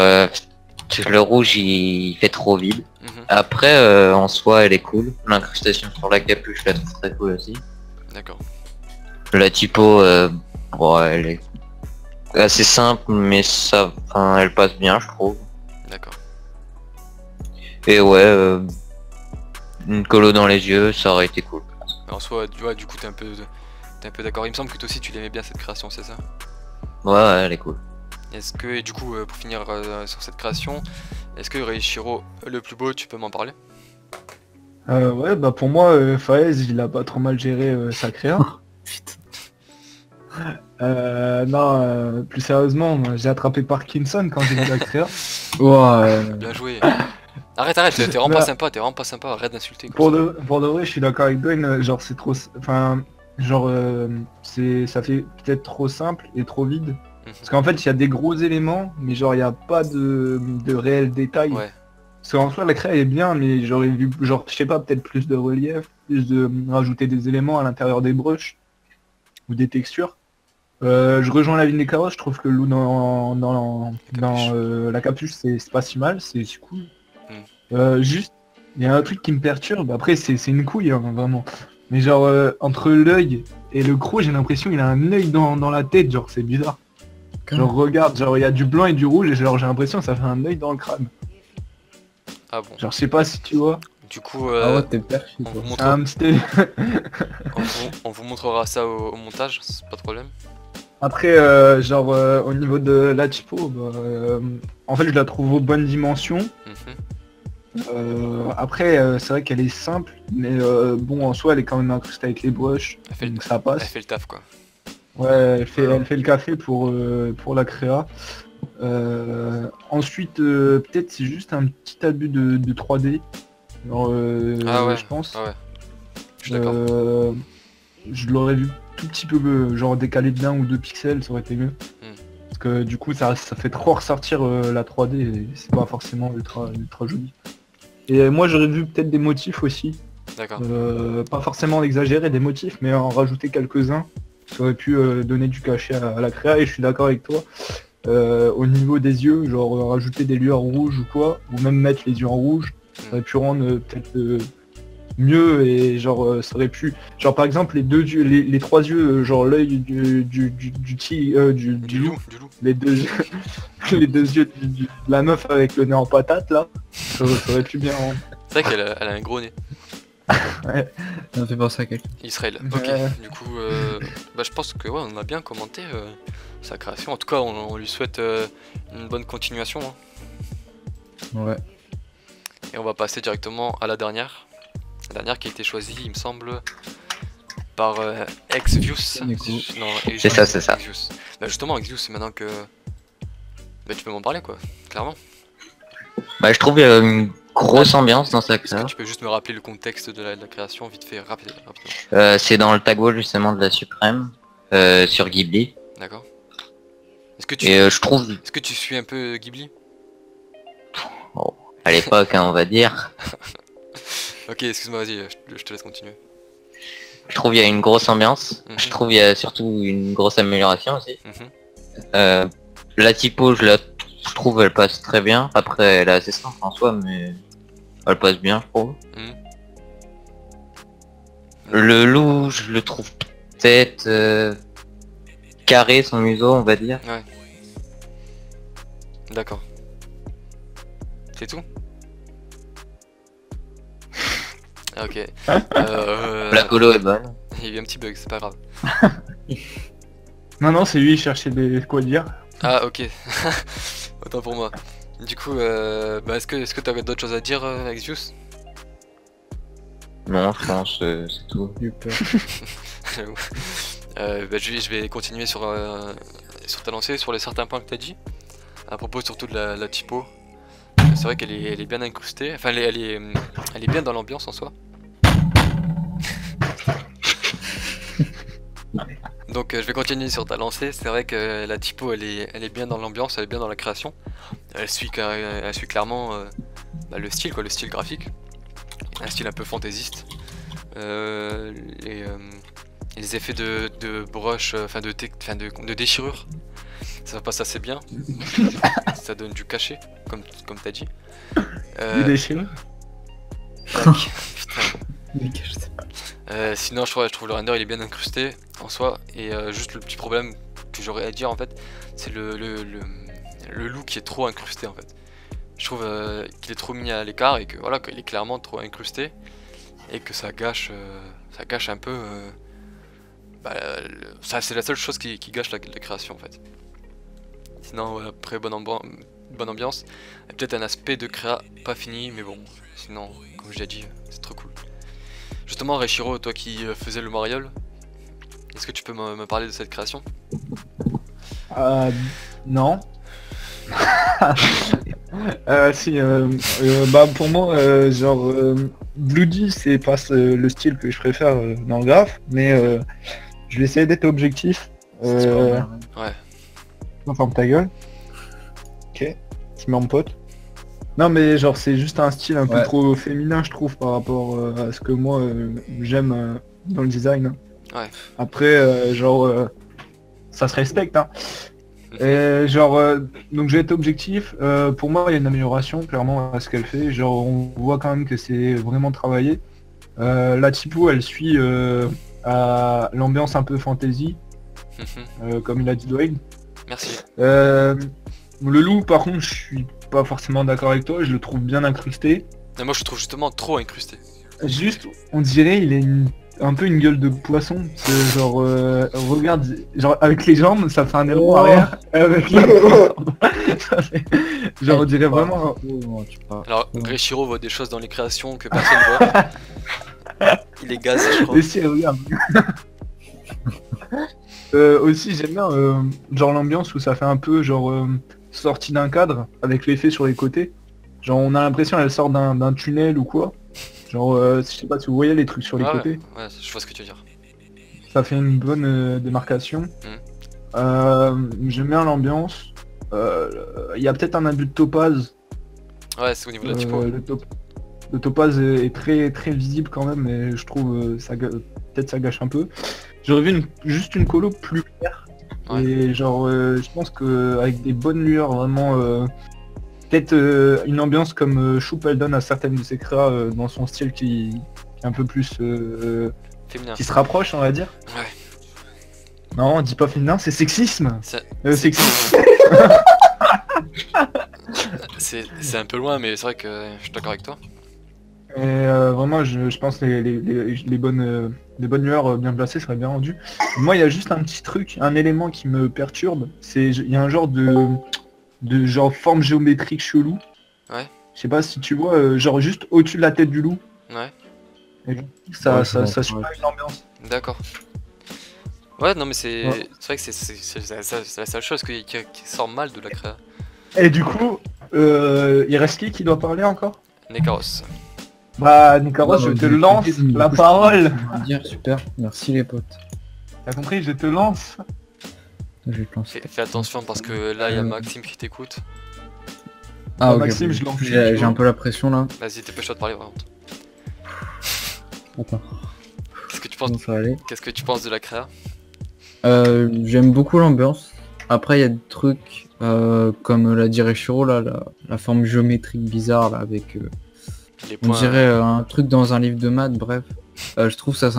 le rouge, il fait trop vide. Mhm. Après, en soi, elle est cool. L'incrustation sur la capuche, je la trouve très cool aussi. D'accord. La typo, bon, elle est assez simple, mais ça, enfin, elle passe bien, je trouve. D'accord. Et ouais, une colo dans les yeux, ça aurait été cool. En soi, du coup, t'es un peu d'accord. Il me semble que toi aussi, tu l'aimais bien cette création, c'est ça? Ouais, elle est cool. Est-ce que, et du coup, pour finir sur cette création, est-ce que Reichiro, le plus beau, tu peux m'en parler? Ouais, bah pour moi, Faez, il a pas trop mal géré sa créa. Non, plus sérieusement, moi, j'ai attrapé Parkinson quand j'ai vu la créa. Ouais, Bien joué. Arrête, t'es vraiment pas sympa, arrête d'insulter. Pour comme de vrai, je suis d'accord avec Dwayne, genre c'est trop... Enfin, genre, ça fait peut-être trop simple et trop vide. Mhm. Parce qu'en fait, il y a des gros éléments, mais genre, il n'y a pas de réels détails. ça. Ouais, Parce qu'en soi, la créa est bien, mais j'aurais vu, genre, je sais pas, peut-être plus de relief, plus de rajouter des éléments à l'intérieur des brushes, ou des textures. Je rejoins la ville des carrosses, je trouve que le loup dans la capuche, c'est pas si mal, c'est cool. Juste, il y a un truc qui me perturbe, après c'est une couille, hein, vraiment. Mais genre, entre l'œil et le croc, j'ai l'impression qu'il a un œil dans la tête, genre c'est bizarre. Genre regarde, genre il y a du blanc et du rouge, et genre j'ai l'impression que ça fait un œil dans le crâne. ah bon. Genre je sais pas si tu vois. Du coup, Ah ouais, t'es perché, on, toi. vous C'est montre- un petit... on vous montrera ça au montage, c'est pas de problème. Après, au niveau de la typo, bah, en fait, je la trouve aux bonnes dimensions. Mhm. Après, c'est vrai qu'elle est simple, mais bon, en soi, elle est quand même incrustée avec les brushes, Elle fait le- donc ça Elle passe. fait le taf, quoi. Ouais, elle fait le café pour la créa. Ensuite, peut-être c'est juste un petit abus de 3D. Genre, Ah ouais, je pense. ah ouais. Je suis d'accord. Je l'aurais vu tout petit peu, genre décalé de 1 ou 2 pixels, ça aurait été mieux. Parce que du coup, ça fait trop ressortir la 3D et c'est pas forcément ultra joli. Et moi, j'aurais vu peut-être des motifs aussi. D'accord. Pas forcément exagérer des motifs, mais en rajouter quelques-uns. Ça aurait pu donner du cachet à la créa, et je suis d'accord avec toi. Au niveau des yeux, genre rajouter des lueurs rouges ou quoi, ou même mettre les yeux en rouge, ça aurait pu rendre peut-être mieux, et genre ça aurait pu... Genre par exemple les deux yeux, les trois yeux, genre l'œil du loup, Du loup. les deux yeux, les deux yeux de la meuf avec le nez en patate là, ça aurait pu bien rendre. C'est vrai elle a un gros nez. Ça me fait penser à quelqu'un. Israël. Ok. Ouais. Du coup, bah, je pense que ouais, on a bien commenté sa création. En tout cas, on lui souhaite une bonne continuation. Hein. Ouais. Et on va passer directement à la dernière. La dernière qui a été choisie, il me semble, par Exvius. Nico. Non, C'est ça, c'est ça. Exvius. Bah justement, Exvius, c'est maintenant que... Bah tu peux m'en parler, quoi, clairement. Bah, je trouve une grosse ambiance dans sa Est-ce que créa. tu peux juste me rappeler le contexte de la création, vite fait, rapidement. C'est dans le tag wall justement de la Suprême, sur Ghibli. D'accord. Est-ce que tu... Et je trouve, Est-ce que tu suis un peu Ghibli? à l'époque, hein, on va dire, Ok, excuse-moi, vas-y, je te laisse continuer. je trouve il y a une grosse ambiance. Mhm. Je trouve il y a surtout une grosse amélioration aussi. Mhm. La typo, je trouve elle passe très bien. Après, elle est assez simple en soi, mais elle passe bien, je trouve. Mhm. Le loup, je le trouve peut-être carré son museau, on va dire. Ouais. D'accord. C'est tout? Ok. La colo est bonne. Il y a eu un petit bug, c'est pas grave. Non, c'est lui, il cherchait quoi dire. Ah ok, autant pour moi. Du coup, bah, est-ce que t'avais d'autres choses à dire, Axius? Non, je pense c'est tout. J'ai eu peur. Bah, je vais continuer sur ta lancée, sur les certains points que t'as dit. À propos surtout de la typo. C'est vrai qu'elle elle est bien incrustée, enfin elle est bien dans l'ambiance en soi. Donc je vais continuer sur ta lancée, c'est vrai que la typo elle est bien dans l'ambiance, elle est bien dans la création. Elle suit clairement bah, le style quoi, le style graphique. Un style un peu fantaisiste. Les effets de brush, enfin de déchirure, ça passe assez bien. Ça donne du cachet, comme t'as dit. Il déchire. Tac. Putain. Je sais pas. Sinon je trouve le render il est bien incrusté en soi et juste le petit problème que j'aurais à dire en fait c'est le look qui est trop incrusté en fait. Je trouve qu'il est trop mis à l'écart et que voilà qu'il est clairement trop incrusté et que ça gâche un peu ça c'est la seule chose qui gâche la création en fait. Sinon ouais, après bonne ambiance et peut-être un aspect de créa pas fini mais bon sinon comme je l'ai dit c'est trop cool. Justement, Reshiro, toi qui faisais le Mariol, est-ce que tu peux me parler de cette création? Non. Si, bah pour moi, Bloody c'est pas le style que je préfère dans le graphe, mais je vais essayer d'être objectif. C'est super bien, ouais. Ouais. Non, ferme ta gueule. Ok, tu mets en pote. Non mais genre c'est juste un style un peu Ouais. trop féminin je trouve par rapport à ce que moi j'aime dans le design. Ouais. Après ça se respecte hein. Et donc je vais être objectif, pour moi il y a une amélioration clairement à ce qu'elle fait, genre on voit quand même que c'est vraiment travaillé. La typo elle suit à l'ambiance un peu fantasy, comme il a dit Dwayne. Merci. Le loup par contre je suis pas forcément d'accord avec toi, je le trouve bien incrusté. Mais moi je le trouve justement trop incrusté. Juste on dirait il est un peu une gueule de poisson, c'est genre regarde, genre avec les jambes ça fait un élan arrière, avec les ça fait- genre on dirait vraiment Alors Reshiro voit des choses dans les créations que personne voit. Il est gaz je crois. Et si, regarde. Aussi j'aime bien genre l'ambiance où ça fait un peu genre sortie d'un cadre avec l'effet sur les côtés. Genre on a l'impression elle sort d'un tunnel ou quoi. Genre je sais pas si vous voyez les trucs sur les Ah ouais, côtés. ouais, je vois ce que tu veux dire. Ça fait une bonne démarcation. J'aime bien l'ambiance. Il y a peut-être un abus de topaz. Ouais, c'est au niveau de la typo. Le topaz est très très visible quand même, mais je trouve peut-être ça gâche un peu. J'aurais vu juste une colo plus claire. Ouais. Et genre je pense que avec des bonnes lueurs vraiment peut-être une ambiance comme Choup elle donne à certaines de ses créas dans son style qui est un peu plus Féminin. qui se rapproche on va dire. Ouais. Non, on dit pas féminin, c'est sexisme. Sexisme. C'est un peu loin mais c'est vrai que je suis d'accord avec toi. Et vraiment, je pense que les bonnes lueurs bien placées seraient bien rendues. Moi, il y a juste un petit truc, un élément qui me perturbe. Il y a un genre de genre forme géométrique chelou. Ouais. Je sais pas si tu vois, genre juste au-dessus de la tête du loup. Ouais. Et ça Ouais, ça je suit vois, pas une ambiance. D'accord. Ouais non mais c'est Ouais. vrai que c'est la seule chose qui sort mal de la créa. Et du coup, il reste qui doit parler encore? Nekaros. Bah, Nicolas, je te lance la parole. Dire super, merci les potes. T'as compris, je te lance. Je vais te lancer. Fais attention parce que là il y a Maxime qui t'écoute. Ah ok, Maxime, je lance. j'ai un peu la pression là. Vas-y dépêche-toi de parler vraiment. Attends, Qu'est-ce que tu penses comment ça va aller? Qu'est-ce que tu penses de la créa? J'aime beaucoup l'ambiance. Après il y a des trucs comme l'a dit Reshiro là, la forme géométrique bizarre là avec Les on points. dirait un truc dans un livre de maths, bref. Je trouve ça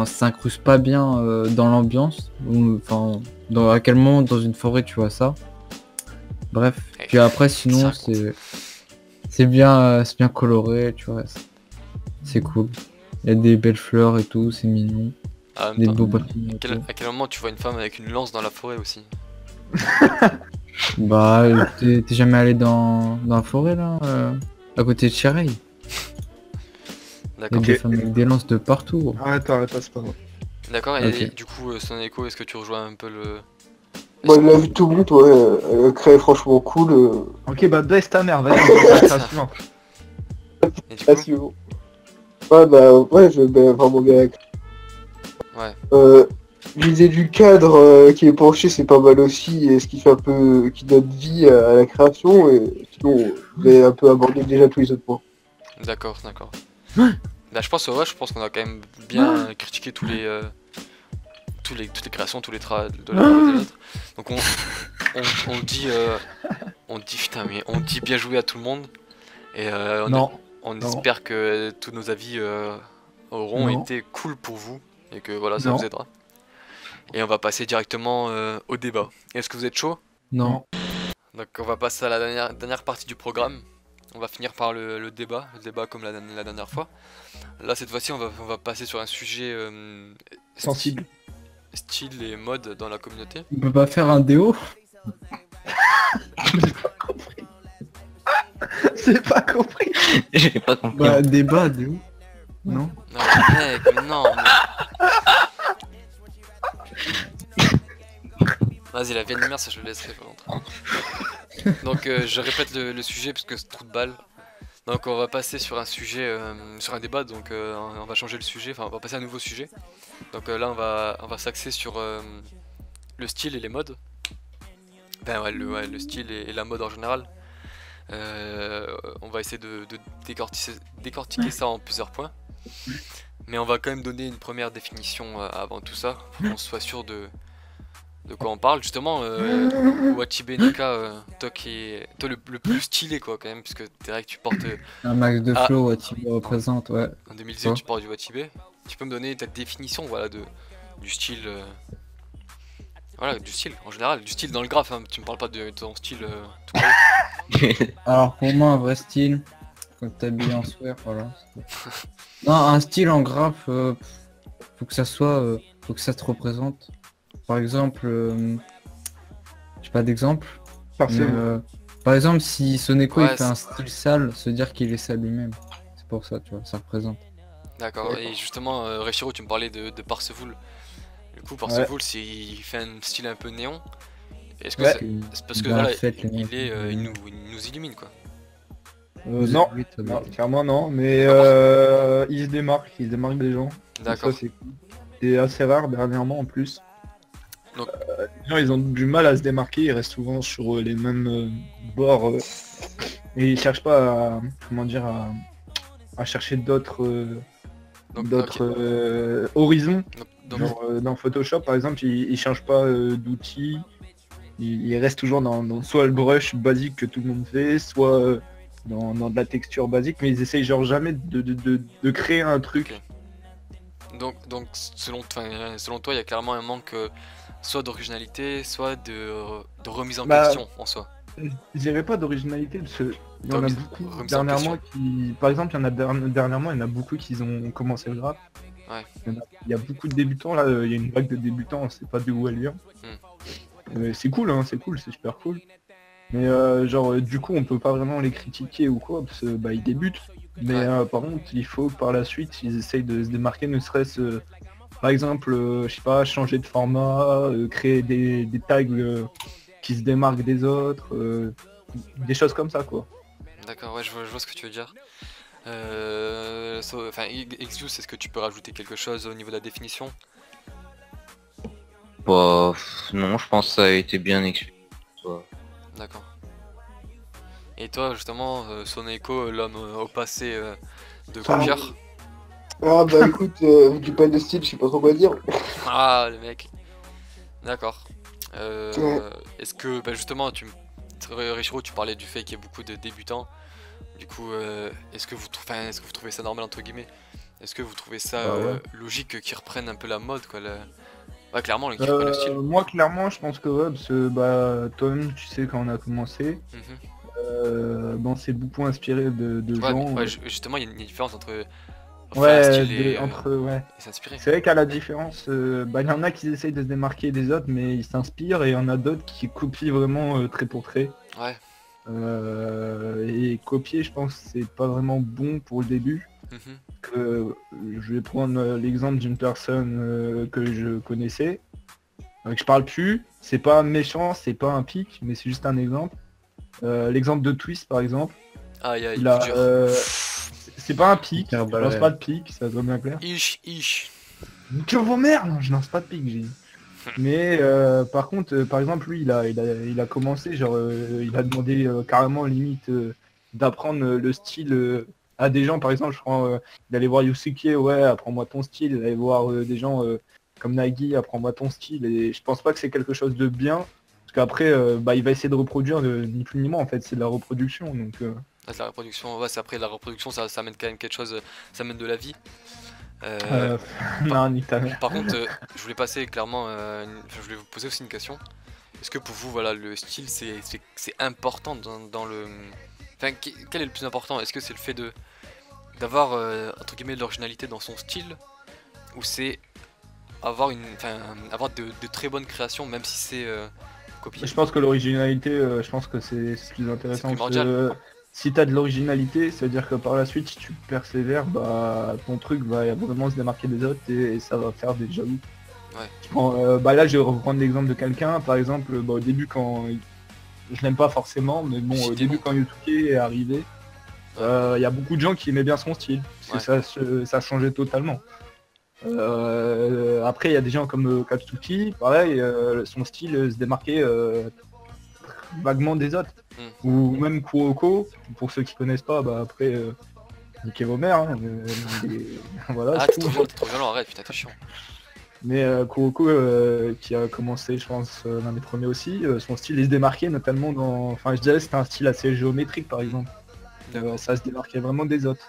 s'incruste pas bien dans l'ambiance. Enfin, à quel moment dans une forêt tu vois ça? Bref. Puis après sinon ça, c'est bien coloré, tu vois. C'est cool. Il y a des belles fleurs et tout, c'est mignon. Ah, en Des même temps, beaux bâtiments. et tout. à quel moment tu vois une femme avec une lance dans la forêt aussi? Bah, t'es jamais allé dans la forêt là, à côté de Chirail. Il y a D'accord. des femmes avec des lances de partout. Arrête, c'est pas vrai. D'accord, et Ok. du coup, Son Echo, est-ce que tu rejoins un peu le... Moi, de la vue de tout le monde, ouais, le créé franchement cool. Ok, bah baisse ta mère, vas-y, on passe à la suivante. Et du Ah, coup, si, bon. Ouais, bah, ouais, je vais vraiment bien avec. ouais, L'idée du cadre qui est penché, c'est pas mal aussi, et ce qui fait un peu, qui donne vie à la création, et sinon, vous avez un peu abordé déjà tous les autres points. d'accord, d'accord. Là, je pense qu'on a quand même bien critiqué toutes les créations, tous les travaux de l'un et de l'autre. Donc on dit, putain, mais on dit bien joué à tout le monde, et Non, on non. espère que tous nos avis auront Non. été cool pour vous, et que voilà, ça Non. vous aidera. Et on va passer directement au débat. Est-ce que vous êtes chaud? Non. Donc on va passer à la dernière partie du programme. On va finir par le débat comme la dernière fois. Là cette fois-ci on va passer sur un sujet Sensible. style et mode dans la communauté. On peut pas faire un déo? J'ai pas compris. J'ai pas compris. Bah, débat, déo. Non? Non mais mec, mais non mais... Vas-y la vieille merde ça je le laisserai pas rentrer. Donc je répète le sujet parce que c'est trop de balles. Donc on va passer sur un sujet, sur un débat, donc on va changer le sujet, enfin on va passer à un nouveau sujet. Donc là on va s'axer sur le style et les modes. Ben ouais, le style et la mode en général. On va essayer de décortiquer ça en plusieurs points. Mais on va quand même donner une première définition avant tout ça, pour qu'on soit sûr de quoi on parle. Justement, Wachibé Naka, toi le plus stylé quoi quand même, puisque c'est vrai que tu portes... Un max de Ah. flow, tu me représentes, ouais. En 2018 tu portes du Wachibé. Tu peux me donner ta définition voilà, du style... Voilà, du style en général, du style dans le graphe, hein. Tu me parles pas de ton style tout court. Alors pour moi, un vrai style, quand t'habilles en swear, voilà. Non, un style en graphe, faut que ça soit, faut que ça te représente. Par exemple, j'ai pas d'exemple. Mais, par exemple, si Soneko Ouais, il fait un style sale, se dire qu'il est sale lui-même. C'est pour ça, tu vois, ça représente. D'accord, et justement, Reshiro, tu me parlais de Parseval. Du coup, Parseval, il fait un style un peu néon. Est-ce que Ouais. c'est parce que Dans la voilà, fête, les mecs, il nous illumine quoi. Non, Oui, ça non, doit- clairement non, mais il se démarque des gens. D'accord. Ça, c'est assez rare dernièrement en plus. Donc- Les gens ils ont du mal à se démarquer, ils restent souvent sur les mêmes bords et ils cherchent pas à, comment dire, à chercher d'autres Donc, horizons. donc, Genre dans Photoshop par exemple, ils changent pas d'outils, ils restent toujours dans soit le brush basique que tout le monde fait, soit dans de la texture basique, mais ils essayent genre jamais de créer un truc. donc selon toi, il y a clairement un manque soit d'originalité, soit de remise en Bah, question en soi. Je dirais pas d'originalité, parce que il y en a Remise- beaucoup remise en dernièrement qui... Par exemple, il y en a dernièrement, il y en a beaucoup qui ont commencé le rap. Ouais. Il y a beaucoup de débutants, là, il y a une vague de débutants, on sait pas d'où elle vient. C'est cool, hein, c'est cool, c'est super cool. Mais du coup, on peut pas vraiment les critiquer ou quoi, parce que ils débutent. Mais par contre, il faut que par la suite, ils essayent de se démarquer, ne serait-ce... par exemple, je sais pas, changer de format, créer des tags qui se démarquent des autres, des choses comme ça quoi. D'accord, ouais, je vois ce que tu veux dire. Enfin, Xuse, est-ce que tu peux rajouter quelque chose au niveau de la définition? Bah, non, je pense que ça a été bien expliqué. D'accord. Et toi, justement, Soneko, l'homme au passé de Copière. Ah bah écoute, vu du pas de style, je sais pas trop quoi dire. Ah, le mec. D'accord. Ouais. Est-ce que, justement, Richiro, tu parlais du fait qu'il y a beaucoup de débutants. Du coup, est-ce que vous trouvez ça normal entre guillemets? Est-ce que vous trouvez ça Bah ouais. logique qu'ils reprennent un peu la mode quoi Ouais, clairement, qu'ils reprennent le style. Moi clairement je pense que ouais, parce que toi-même tu sais quand on a commencé, Mhm. on s'est beaucoup inspiré de Ouais, gens. mais, justement, il y a une différence entre refaire un Ouais, style et, ouais. et s'inspirer. C'est vrai qu'à la différence, bah, il y en a qui essayent de se démarquer des autres, mais ils s'inspirent, et il y en a d'autres qui copient vraiment trait pour trait. Ouais. Et copier, je pense, c'est pas vraiment bon pour le début. Mhm. Je vais prendre l'exemple d'une personne que je connaissais, que je parle plus. C'est pas méchant, c'est pas un pic, mais c'est juste un exemple. L'exemple de Twist, par exemple. Aïe aïe, Il a, dur. c'est pas un pic, je Hyper lance balèze. pas de pic, ça doit bien clair. Ish. Que vos mères, non, je lance pas de pic, j'ai dit. Mais par contre, par exemple, lui, il a commencé, genre, il a demandé carrément limite d'apprendre le style à des gens. Par exemple, je prends, il allait voir Yusuke, ouais, apprends-moi ton style. Il allait voir des gens comme Nagi, apprends-moi ton style. Et je pense pas que c'est quelque chose de bien, parce qu'après, bah, il va essayer de reproduire ni plus ni moins. En fait, c'est de la reproduction, donc. Ah, c'est la reproduction, ouais, c'est après la reproduction, ça amène quand même quelque chose, ça amène de la vie. Non, ni ta mère. Par contre, je voulais passer clairement, je voulais vous poser aussi une question. Est-ce que pour vous, voilà, le style, c'est important dans le... Enfin, quel est le plus important? Est-ce que c'est le fait d'avoir, entre guillemets, de l'originalité dans son style? Ou c'est avoir avoir de très bonnes créations, même si c'est copié? Je pense que l'originalité, je pense que c'est plus intéressant. primordial. Si t'as de l'originalité, ça veut dire que par la suite, si tu persévères, bah ton truc va vraiment se démarquer des autres, et ça va faire des jaloux. Ouais. Bah là, je vais reprendre l'exemple de quelqu'un. Par exemple, bah, au début, quand je l'aime pas forcément, mais bon, Si, au début, quand Yusuke est arrivé, il y a beaucoup de gens qui aimaient bien son style, parce que ça changeait totalement. Après, il y a des gens comme Katsuki, pareil, son style se démarquait vaguement des autres. Ou même Kuroko, pour ceux qui connaissent pas, bah après, niquez vos mères, hein, voilà, Ah, c'est t'es tout. trop violent, arrête, putain, t'es chiant. Mais Kuroko, qui a commencé, je pense, l'un des premiers aussi, son style il se démarquait notamment dans... Enfin, je dirais c'était un style assez géométrique, par exemple. Ça se démarquait vraiment des autres.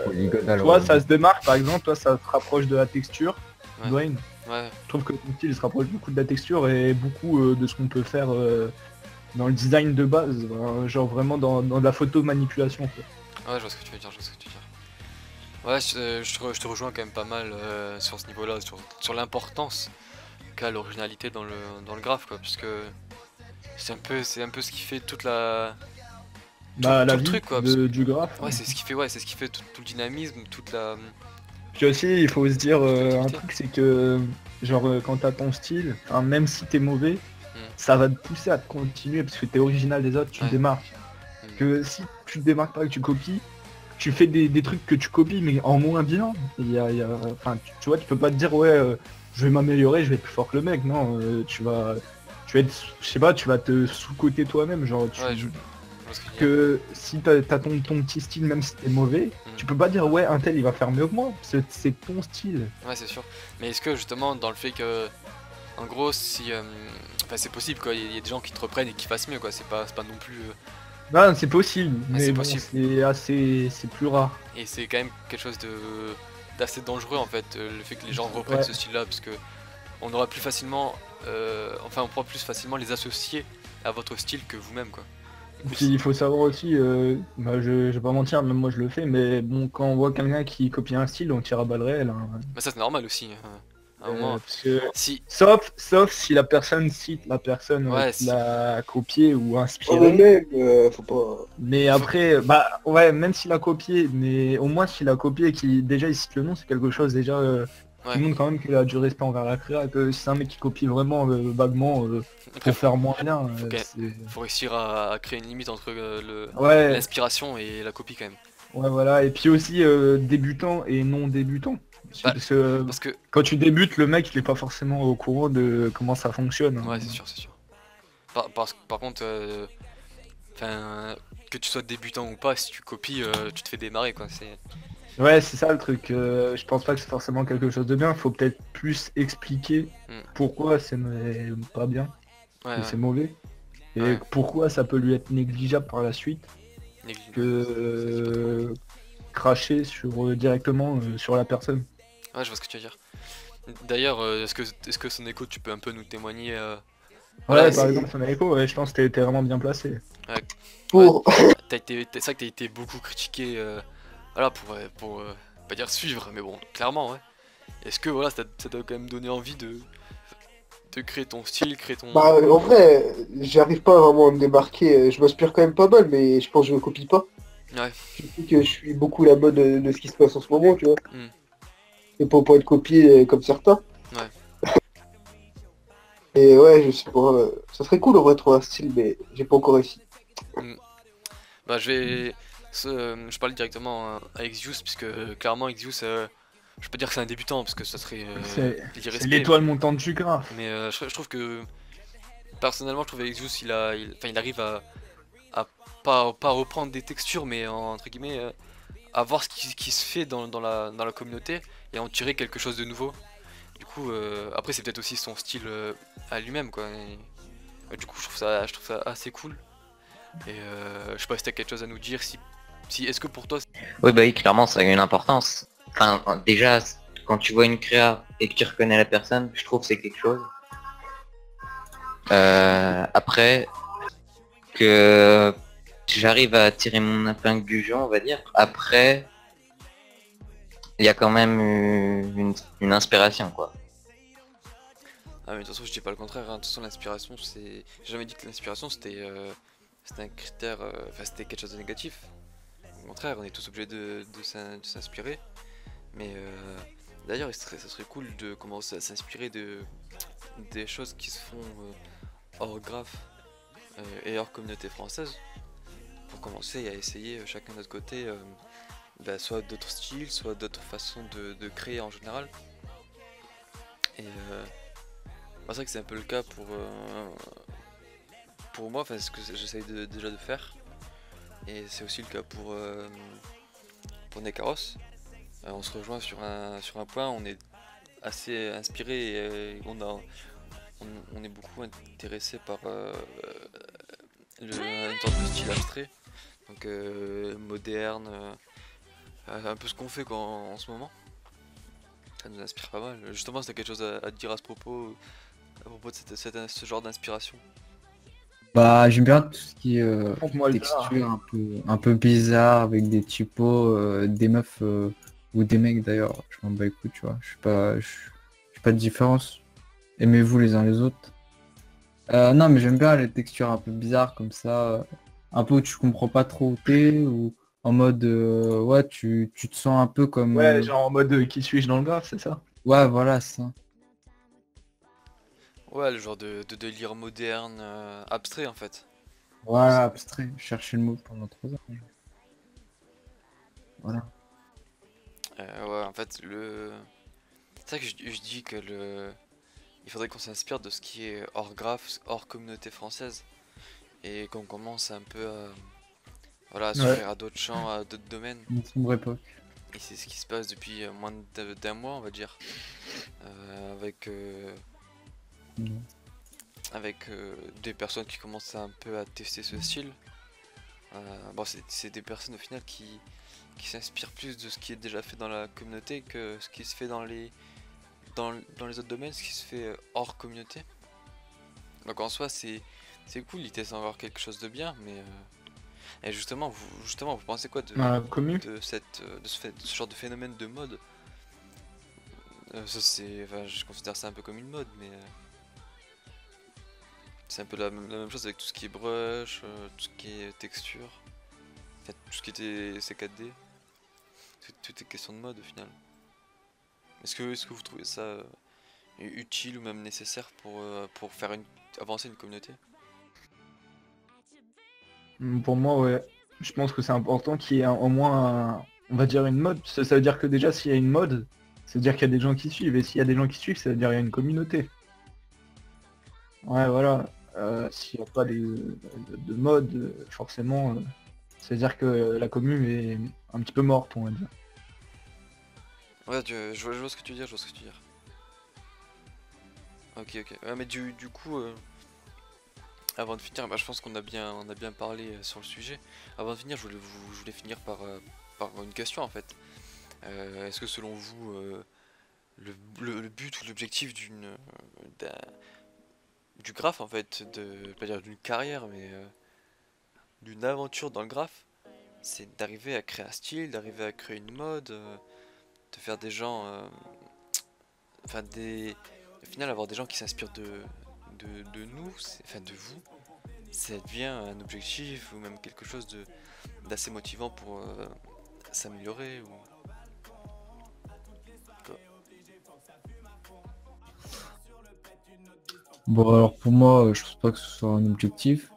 Polygonal. Toi, ça se démarque, par exemple, toi, ça te rapproche de la texture, Ouais. Dwayne. Ouais. Je trouve que ton style se rapproche beaucoup de la texture et beaucoup de ce qu'on peut faire dans le design de base, genre vraiment dans la photo manipulation, quoi. Ouais, je vois ce que tu veux dire, Ouais, je te rejoins quand même pas mal sur ce niveau-là, sur l'importance qu'a l'originalité dans le graphe, quoi, puisque c'est un peu ce qui fait toute la... Bah, la tout le vie truc, quoi, du graphe. Ouais, c'est ce qui fait tout le dynamisme, toute la... Puis aussi, il faut se dire un Activité. truc, c'est que genre quand t'as ton style, même si t'es mauvais, ça va te pousser à te continuer parce que t'es original des autres, tu te Ouais. démarques. Que si tu te démarques pas, que tu copies, tu fais des trucs que tu copies mais en moins bien. Enfin, tu vois, tu peux pas te dire ouais, je vais m'améliorer, je vais être plus fort que le mec. Non, tu vas être, je sais pas, tu vas te sous-coter toi-même, genre Ouais, je vois ce que tu veux dire. que si t'as ton petit style, même si t'es mauvais, tu peux pas dire ouais, un tel il va faire mieux que moi, c'est ton style. Ouais, c'est sûr. Mais est-ce que justement, dans le fait que... En gros, si... Enfin, c'est possible, quoi, il y a des gens qui te reprennent et qui fassent mieux, quoi, c'est pas non plus... Non, c'est possible, c'est mais bon, possible. c'est plus rare. Et c'est quand même quelque chose d'assez dangereux, en fait, le fait que les gens reprennent ce style-là, parce que on aura plus facilement... on pourra plus facilement les associer à votre style que vous-même, quoi. Puis il faut savoir aussi, bah, je vais pas mentir, même moi je le fais, mais bon, quand on voit quelqu'un qui copie un style, on tire à balles réelles. Hein. Mais ça, c'est normal aussi. À un moment, Parce que, si... sauf si la personne cite la personne Ouais, qui l'a copié ou Oh, inspiré. mais même, faut pas... Mais après, bah ouais, même s'il a copié, mais au moins s'il a copié et qu'il déjà il cite le nom, c'est quelque chose déjà qui montre quand même qu'il a du respect envers la créa, que si c'est un mec qui copie vraiment vaguement pour faire moins bien, faut réussir à créer une limite entre ouais, l'inspiration et la copie, quand même. ouais voilà, et puis aussi débutant et non débutant. Bah, Parce que Parce que... quand tu débutes, le mec il est pas forcément au courant de comment ça fonctionne. Hein. Ouais, c'est sûr, c'est sûr. Par contre, que tu sois débutant ou pas, si tu copies, tu te fais démarrer, quoi. Ouais, c'est ça le truc. Je pense pas que c'est forcément quelque chose de bien. Faut peut-être plus expliquer pourquoi c'est pas bien, que c'est mauvais, et pourquoi ça peut lui être négligeable par la suite, que cracher directement sur la personne. Ouais, je vois ce que tu veux dire. D'ailleurs, est-ce que Soneko, tu peux un peu nous témoigner Ouais, par exemple, Soneko, je pense que t'es vraiment bien placé. Pour... C'est vrai que t'as été beaucoup critiqué, voilà, pour pas dire suivre, mais bon, clairement, ouais. Est-ce que voilà, ça doit quand même donner envie de créer ton style, créer ton... Bah, en vrai, j'arrive pas vraiment à me démarquer. Je m'inspire quand même pas mal, mais je pense que je me copie pas. Ouais. Je sais que je suis beaucoup la mode de ce qui se passe en ce moment, tu vois. Hmm. Et pour être copié comme certains. Ouais. Et ouais, je sais pas. Ça serait cool en vrai de trouver un style, mais j'ai pas encore réussi. Bah je parle directement à Exius, puisque clairement Exius, je peux dire que c'est un débutant, parce que ça serait C'est l'irrespect. l'étoile montante du graphe. Mais je trouve que, personnellement, je trouve Exius, il arrive à pas reprendre des textures, mais entre guillemets, à voir ce qui se fait dans la communauté, et en tirer quelque chose de nouveau. Du coup, après c'est peut-être aussi son style à lui-même, quoi. Et, du coup, je trouve ça assez cool. Et je sais pas si t'as quelque chose à nous dire, si est-ce que pour toi... Oui, bah oui, clairement, ça a une importance. Enfin, déjà, quand tu vois une créa et que tu reconnais la personne, je trouve que c'est quelque chose. Après, que j'arrive à tirer mon épingle du jeu, on va dire. Après, il y a quand même une inspiration, quoi. Ah mais de toute façon je dis pas le contraire, hein. De toute façon l'inspiration c'est... J'ai jamais dit que l'inspiration c'était un critère, enfin c'était quelque chose de négatif. Au contraire, on est tous obligés de s'inspirer. Mais d'ailleurs ça serait cool de commencer à s'inspirer des choses qui se font hors graphe et hors communauté française. Pour commencer à essayer chacun de notre côté bah, soit d'autres styles, soit d'autres façons de créer en général. Et c'est vrai que c'est un peu le cas pour moi, enfin ce que j'essaye déjà de faire. Et c'est aussi le cas pour Nekaros. On se rejoint sur un point, on est assez inspiré et on est beaucoup intéressé par une sorte de style abstrait. Donc moderne, un peu ce qu'on fait en ce moment. Ça nous inspire pas mal. Justement, c'était quelque chose à dire à propos de ce genre d'inspiration. Bah, j'aime bien tout ce qui est Raconte-moi le texture un peu bizarre avec des typos, des meufs ou des mecs d'ailleurs. Je m'en bats les couilles, tu vois. Je fais pas de différence. Aimez-vous les uns les autres. Non, mais j'aime bien les textures un peu bizarres comme ça. Un peu où tu comprends pas trop où t'es ou en mode ouais, tu te sens un peu comme Ouais, genre en mode qui suis-je dans le graphe, c'est ça? ouais, voilà ça. Ouais, le genre de délire moderne, abstrait en fait. Voilà, abstrait. Chercher le mot pendant 3 heures. Voilà. Ouais, en fait, c'est vrai que je dis que il faudrait qu'on s'inspire de ce qui est hors graphe, hors communauté française. Et qu'on commence un peu à, voilà, à Ouais. s'ouvrir à d'autres champs, à d'autres domaines. Une sombre époque. Et c'est ce qui se passe depuis moins d'un mois, on va dire. Avec Non. des personnes qui commencent un peu à tester ce style. Bon, c'est des personnes au final qui s'inspirent plus de ce qui est déjà fait dans la communauté que ce qui se fait dans les autres domaines, ce qui se fait hors communauté. Donc en soi c'est cool, ils testent encore quelque chose de bien, mais et justement vous pensez quoi Commu. de ce genre de phénomène de mode? Ça c'est, enfin, je considère ça un peu comme une mode, mais c'est un peu la même chose avec tout ce qui est brush, tout ce qui est texture, en fait, tout ce qui était C4D, tout est question de mode au final. Est-ce que vous trouvez ça utile ou même nécessaire pour faire avancer une communauté? Pour moi, ouais. Je pense que c'est important qu'il y ait au moins, on va dire, une mode. Ça veut dire que déjà, s'il y a une mode, ça veut dire qu'il y a des gens qui suivent. Et s'il y a des gens qui suivent, ça veut dire qu'il y a une communauté. Ouais, voilà. S'il n'y a pas de mode, forcément, ça veut dire que la commune est un petit peu morte, on va dire. Ouais, je vois ce que tu veux dire, je vois ce que tu veux dire. Ok. Ouais, mais du coup, avant de finir, bah, je pense qu'on a bien parlé sur le sujet. Avant de finir, je voulais finir par une question en fait. Est-ce que selon vous, le but ou l'objectif du graphe en fait, pas dire d'une carrière, mais d'une aventure dans le graphe, c'est d'arriver à créer un style, d'arriver à créer une mode, des gens, enfin au final avoir des gens qui s'inspirent de nous, enfin de vous, ça devient un objectif ou même quelque chose d'assez motivant pour s'améliorer ou quoi. Bon, alors pour moi, je pense pas que ce soit un objectif.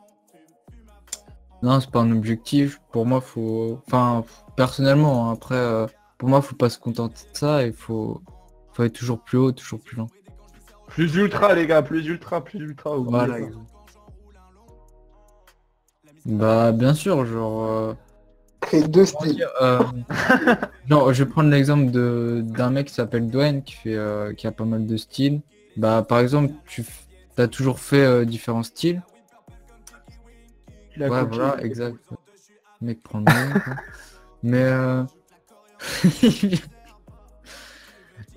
Non, c'est pas un objectif. Pour moi, faut. Enfin, personnellement, hein, après, pour moi, faut pas se contenter de ça. Faut être toujours plus haut, toujours plus loin. Plus ultra, les gars, plus ultra, oubliez Voilà. pas. Bah, bien sûr, genre. Créer deux Comment styles. dire, genre, je vais prendre l'exemple d'un mec qui s'appelle Dwayne, qui a pas mal de styles. Bah, par exemple, t'as toujours fait différents styles. Il a Ouais, copié, voilà, il a exact. copié. Mec, prend le nom, quoi. Mais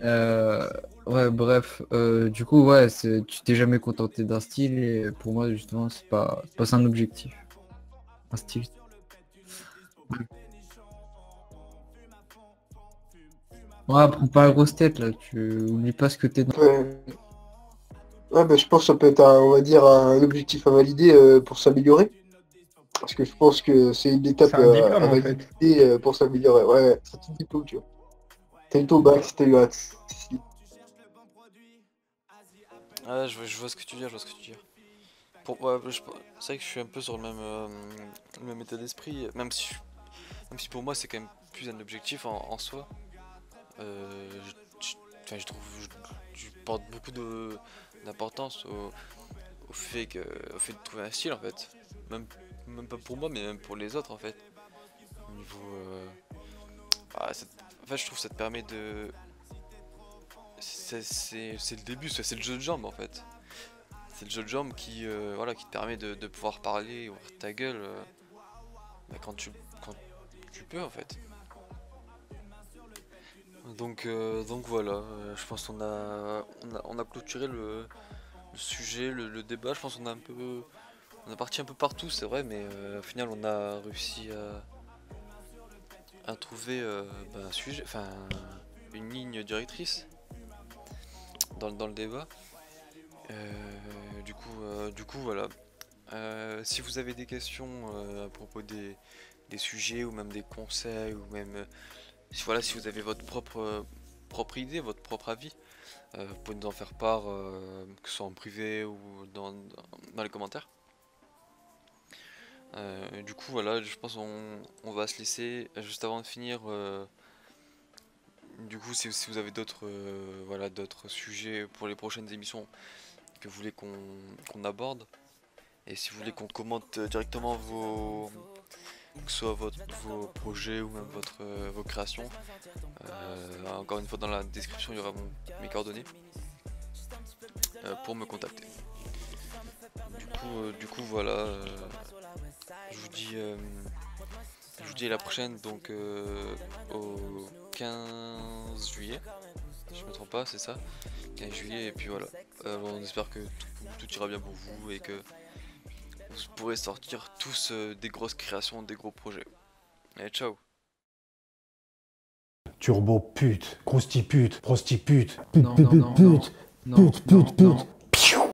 euh, ouais, bref, du coup, ouais, tu t'es jamais contenté d'un style et pour moi, justement, c'est pas ça un objectif. Un style. Ouais, prends pas la grosse tête là, tu oublies pas ce que t'es dans. Ouais. Ouais, bah, je pense que ça peut être on va dire un objectif à valider pour s'améliorer. Parce que je pense que c'est une étape C'est un diplôme à en fait. valider pour s'améliorer. Ouais, c'est un diplôme, tu vois. T'as eu ton bac, c'était là. Ah, je vois ce que tu dis, je vois ce que tu dis. Ouais, c'est vrai que je suis un peu sur le même état d'esprit, même si pour moi c'est quand même plus un objectif en soi. Enfin, je trouve, je porte beaucoup d'importance au fait de trouver un style en fait. Même pas pour moi, mais même pour les autres en fait. Au niveau, en fait, je trouve que ça te permet de, c'est le début, c'est le jeu de jambes en fait. C'est le jeu de jambes voilà, qui te permet de pouvoir parler, ouvrir ta gueule bah, quand tu peux en fait. Donc voilà, je pense qu'on a clôturé le sujet, le débat. Je pense qu'on a parti un peu partout, c'est vrai, mais au final on a réussi à trouver bah, un sujet, enfin une ligne directrice dans le débat. Du coup voilà. Si vous avez des questions à propos des sujets ou même des conseils ou même si vous avez votre propre idée, votre propre avis, vous pouvez nous en faire part, que ce soit en privé ou dans les commentaires. Du coup voilà, je pense on va se laisser juste avant de finir. Du coup si vous avez d'autres sujets pour les prochaines émissions que vous voulez qu'on aborde, et si vous voulez qu'on commente directement que ce soit vos projets ou même vos créations, encore une fois dans la description il y aura mes coordonnées pour me contacter. Du coup voilà, je vous dis à la prochaine, donc au 15 juillet, si je me trompe pas, c'est ça, 15 juillet, et puis voilà, on espère que tout ira bien pour vous et que vous pourrez sortir tous des grosses créations, des gros projets. Allez, ciao. Turbo pute, croustipute, prostipute, Non, non, non, non, non, non.